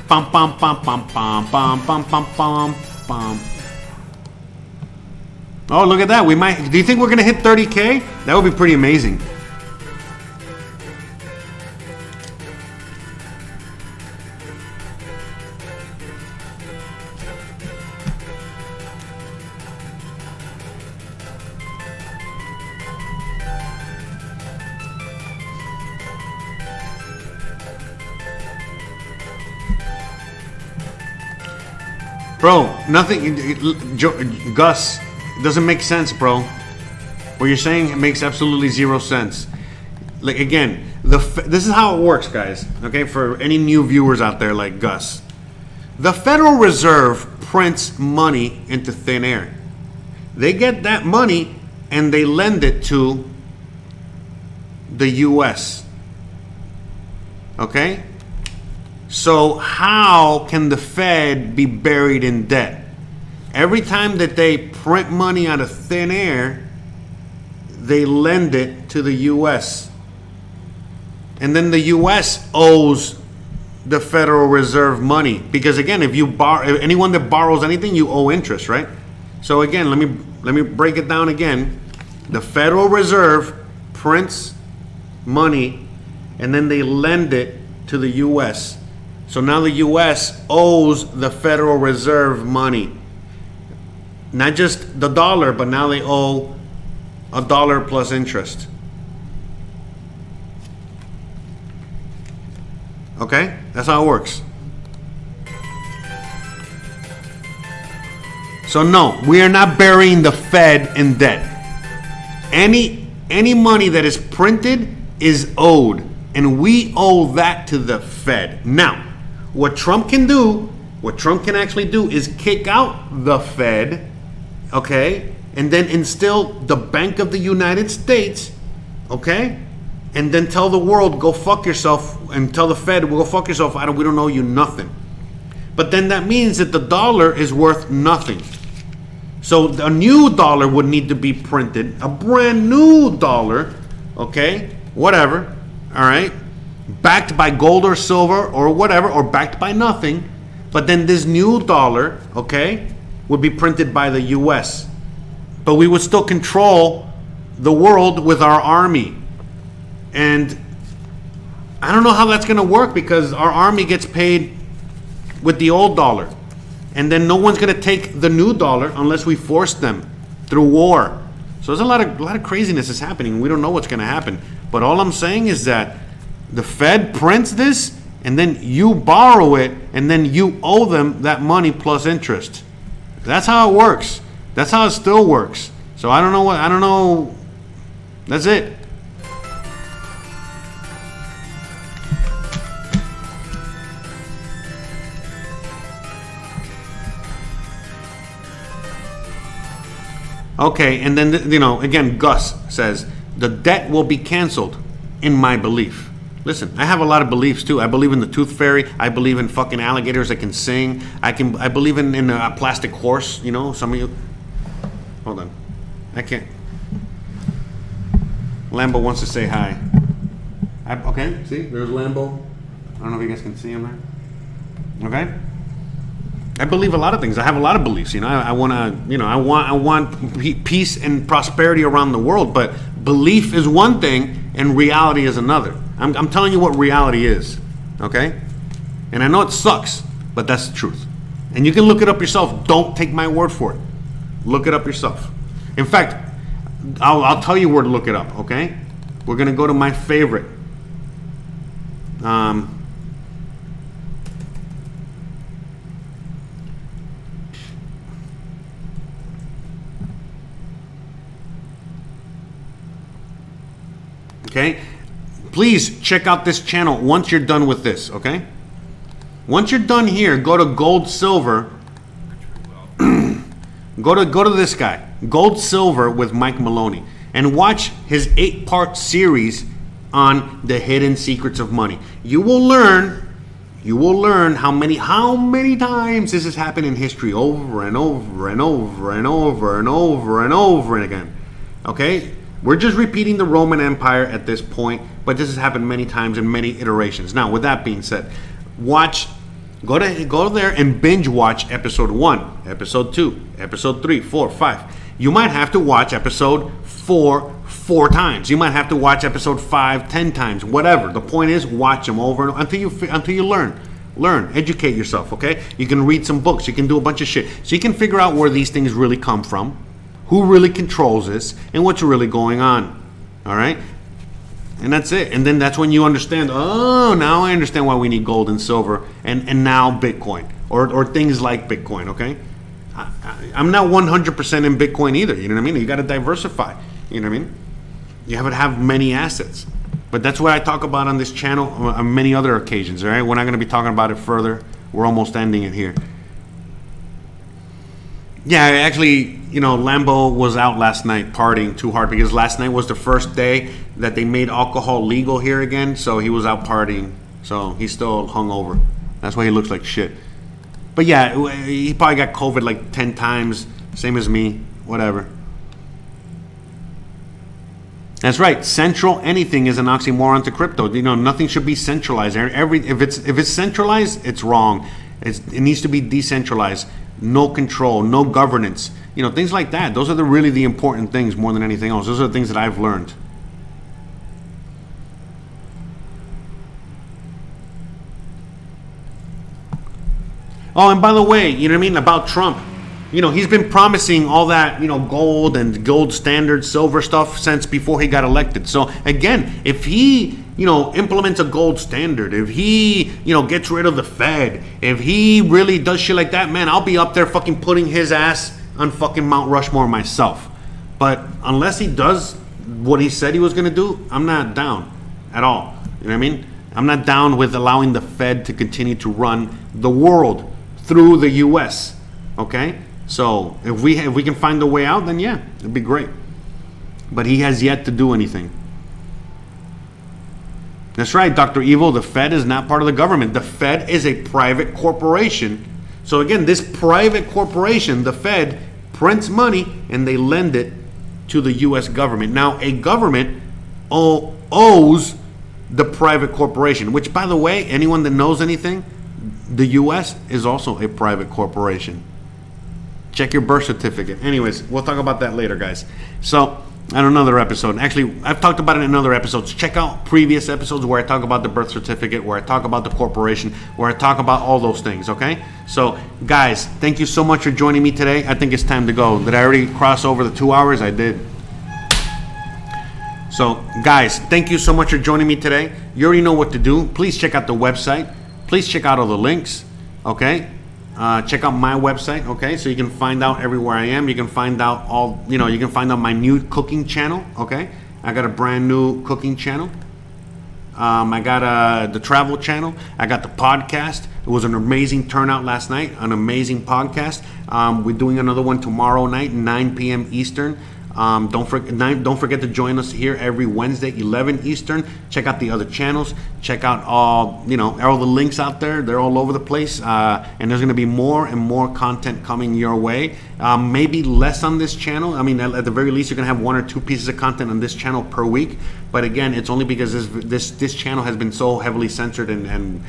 Speaker 1: Bum bum bum bum bum bum bum bum bum bum. Oh, look at that. We might. Do you think we're gonna hit 30K? That would be pretty amazing. Bro, nothing. Gus, it doesn't make sense, bro. What you're saying makes absolutely zero sense. Like, again, this is how it works, guys. Okay, for any new viewers out there like Gus. The Federal Reserve prints money into thin air. They get that money and they lend it to the U.S. Okay? So how can the Fed be buried in debt? Every time that they print money out of thin air, they lend it to the U.S. And then the U.S. owes the Federal Reserve money. Because again, if anyone that borrows anything, you owe interest, right? So again, let me break it down again. The Federal Reserve prints money and then they lend it to the U.S. So now the U.S. owes the Federal Reserve money. Not just the dollar, but now they owe $1 plus interest. Okay? That's how it works. So no, we are not burying the Fed in debt. Any money that is printed is owed, and we owe that to the Fed. Now, what Trump can actually do is kick out the Fed, okay, and then instill the Bank of the United States, okay, and then tell the world, go fuck yourself, and tell the Fed, well, go fuck yourself, we don't owe you nothing. But then that means that the dollar is worth nothing. So a new dollar would need to be printed, a brand new dollar, okay, whatever, all right, backed by gold or silver or whatever, or backed by nothing. But then this new dollar, okay, would be printed by the U.S. But we would still control the world with our army. And I don't know how that's going to work, because our army gets paid with the old dollar. And then no one's going to take the new dollar unless we force them through war. So there's a lot of craziness is happening. We don't know what's going to happen. But all I'm saying is that the Fed prints this, and then you borrow it, and then you owe them that money plus interest. That's how it works. That's how it still works. So I don't know. That's it. Okay, and then, again, Gus says, the debt will be canceled, in my belief. Listen, I have a lot of beliefs too. I believe in the tooth fairy. I believe in fucking alligators that can sing. I believe in a plastic horse, some of you. Hold on. I can't. Lambo wants to say hi. Okay, see, there's Lambo. I don't know if you guys can see him there. Okay? I believe a lot of things. I have a lot of beliefs. I want peace and prosperity around the world. But belief is one thing, and reality is another. I'm telling you what reality is, okay? And I know it sucks, but that's the truth. And you can look it up yourself. Don't take my word for it. Look it up yourself. In fact, I'll tell you where to look it up. Okay? We're gonna go to my favorite. Okay, please check out this channel once you're done with this, okay? Once you're done here, go to Gold Silver. go to this guy, Gold Silver with Mike Maloney, and watch his 8-part series on the hidden secrets of money. You will learn how many times this has happened in history, over and over and over and over and over and over again. Okay? We're just repeating the Roman Empire at this point, but this has happened many times in many iterations. Now, with that being said, go there and binge watch episode 1, episode 2, episode 3, 4, 5. You might have to watch episode 4 times. You might have to watch episode 5 10 times. Whatever. The point is, watch them over and until you learn. Learn, educate yourself. Okay. You can read some books. You can do a bunch of shit, so you can figure out where these things really come from. Who really controls this, and what's really going on. All right? And that's it. And then that's when you understand, oh, now I understand why we need gold and silver and now Bitcoin. or things like Bitcoin, okay? I'm not 100% in Bitcoin either, you know what I mean? You got to diversify, you know what I mean? You have to have many assets. But that's what I talk about on this channel on many other occasions, all right? We're not going to be talking about it further. We're almost ending it here. Yeah, actually, you know, Lambo was out last night partying too hard because last night was the first day that they made alcohol legal here again. So he was out partying. So he's still hungover. That's why he looks like shit. But yeah, he probably got COVID like 10 times. Same as me. Whatever. That's right. Central anything is an oxymoron to crypto. You know, nothing should be centralized. If it's centralized, it's wrong. It needs to be decentralized. No control, no governance, you know, things like that. Those are really the important things more than anything else. Those are the things that I've learned. Oh, and by the way, you know what I mean, about Trump, you know, he's been promising all that, you know, gold and gold standard, silver stuff since before he got elected. So again, if he, you know, implements a gold standard, if he, you know, gets rid of the Fed, if he really does shit like that, man, I'll be up there fucking putting his ass on fucking Mount Rushmore myself. But unless he does what he said he was going to do, I'm not down at all. You know what I mean? I'm not down with allowing the Fed to continue to run the world through the U.S. Okay? So if we can find a way out, then yeah, it'd be great. But he has yet to do anything. That's right, Dr. Evil. The Fed is not part of the government. The Fed is a private corporation. So again, this private corporation, the Fed, prints money and they lend it to the U.S. government. Now, a government owes the private corporation, which, by the way, anyone that knows anything, the U.S. is also a private corporation. Check your birth certificate. Anyways, we'll talk about that later, guys. So, on another episode. Actually, I've talked about it in other episodes. Check out previous episodes where I talk about the birth certificate, where I talk about the corporation, where I talk about all those things, okay? So, guys, thank you so much for joining me today. I think it's time to go. Did I already cross over the 2 hours? I did. So, guys, thank you so much for joining me today. You already know what to do. Please check out the website. Please check out all the links, okay? Check out my website, okay? So you can find out everywhere I am. You can find out all, you know, you can find out my new cooking channel, okay? I got a brand new cooking channel. I got the travel channel. I got the podcast. It was an amazing turnout last night, an amazing podcast. We're doing another one tomorrow night, 9 p.m. Eastern. Don't forget to join us here every Wednesday, 11 Eastern. Check out the other channels. Check out all the links out there. They're all over the place. And there's going to be more and more content coming your way. Maybe less on this channel. I mean, at the very least, you're going to have 1 or 2 pieces of content on this channel per week. But again, it's only because this channel has been so heavily censored and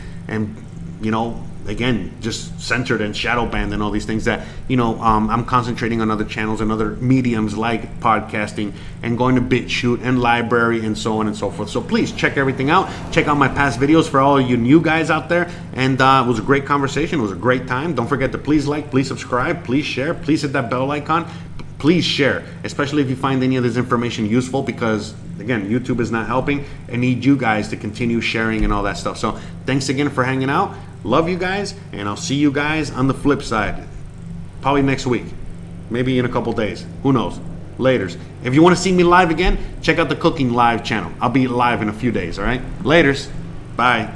Speaker 1: you know, again, just censored and shadow banned and all these things that, you know, I'm concentrating on other channels and other mediums like podcasting and going to BitChute and library and so on and so forth. So please check everything out. Check out my past videos for all you new guys out there. And it was a great conversation. It was a great time. Don't forget to please like, please subscribe, please share, please hit that bell icon. Please share, especially if you find any of this information useful, because again, YouTube is not helping. I need you guys to continue sharing and all that stuff. So thanks again for hanging out. Love you guys, and I'll see you guys on the flip side. Probably next week. Maybe in a couple days. Who knows? Laters. If you want to see me live again, check out the Cooking Live channel. I'll be live in a few days, all right? Laters. Bye.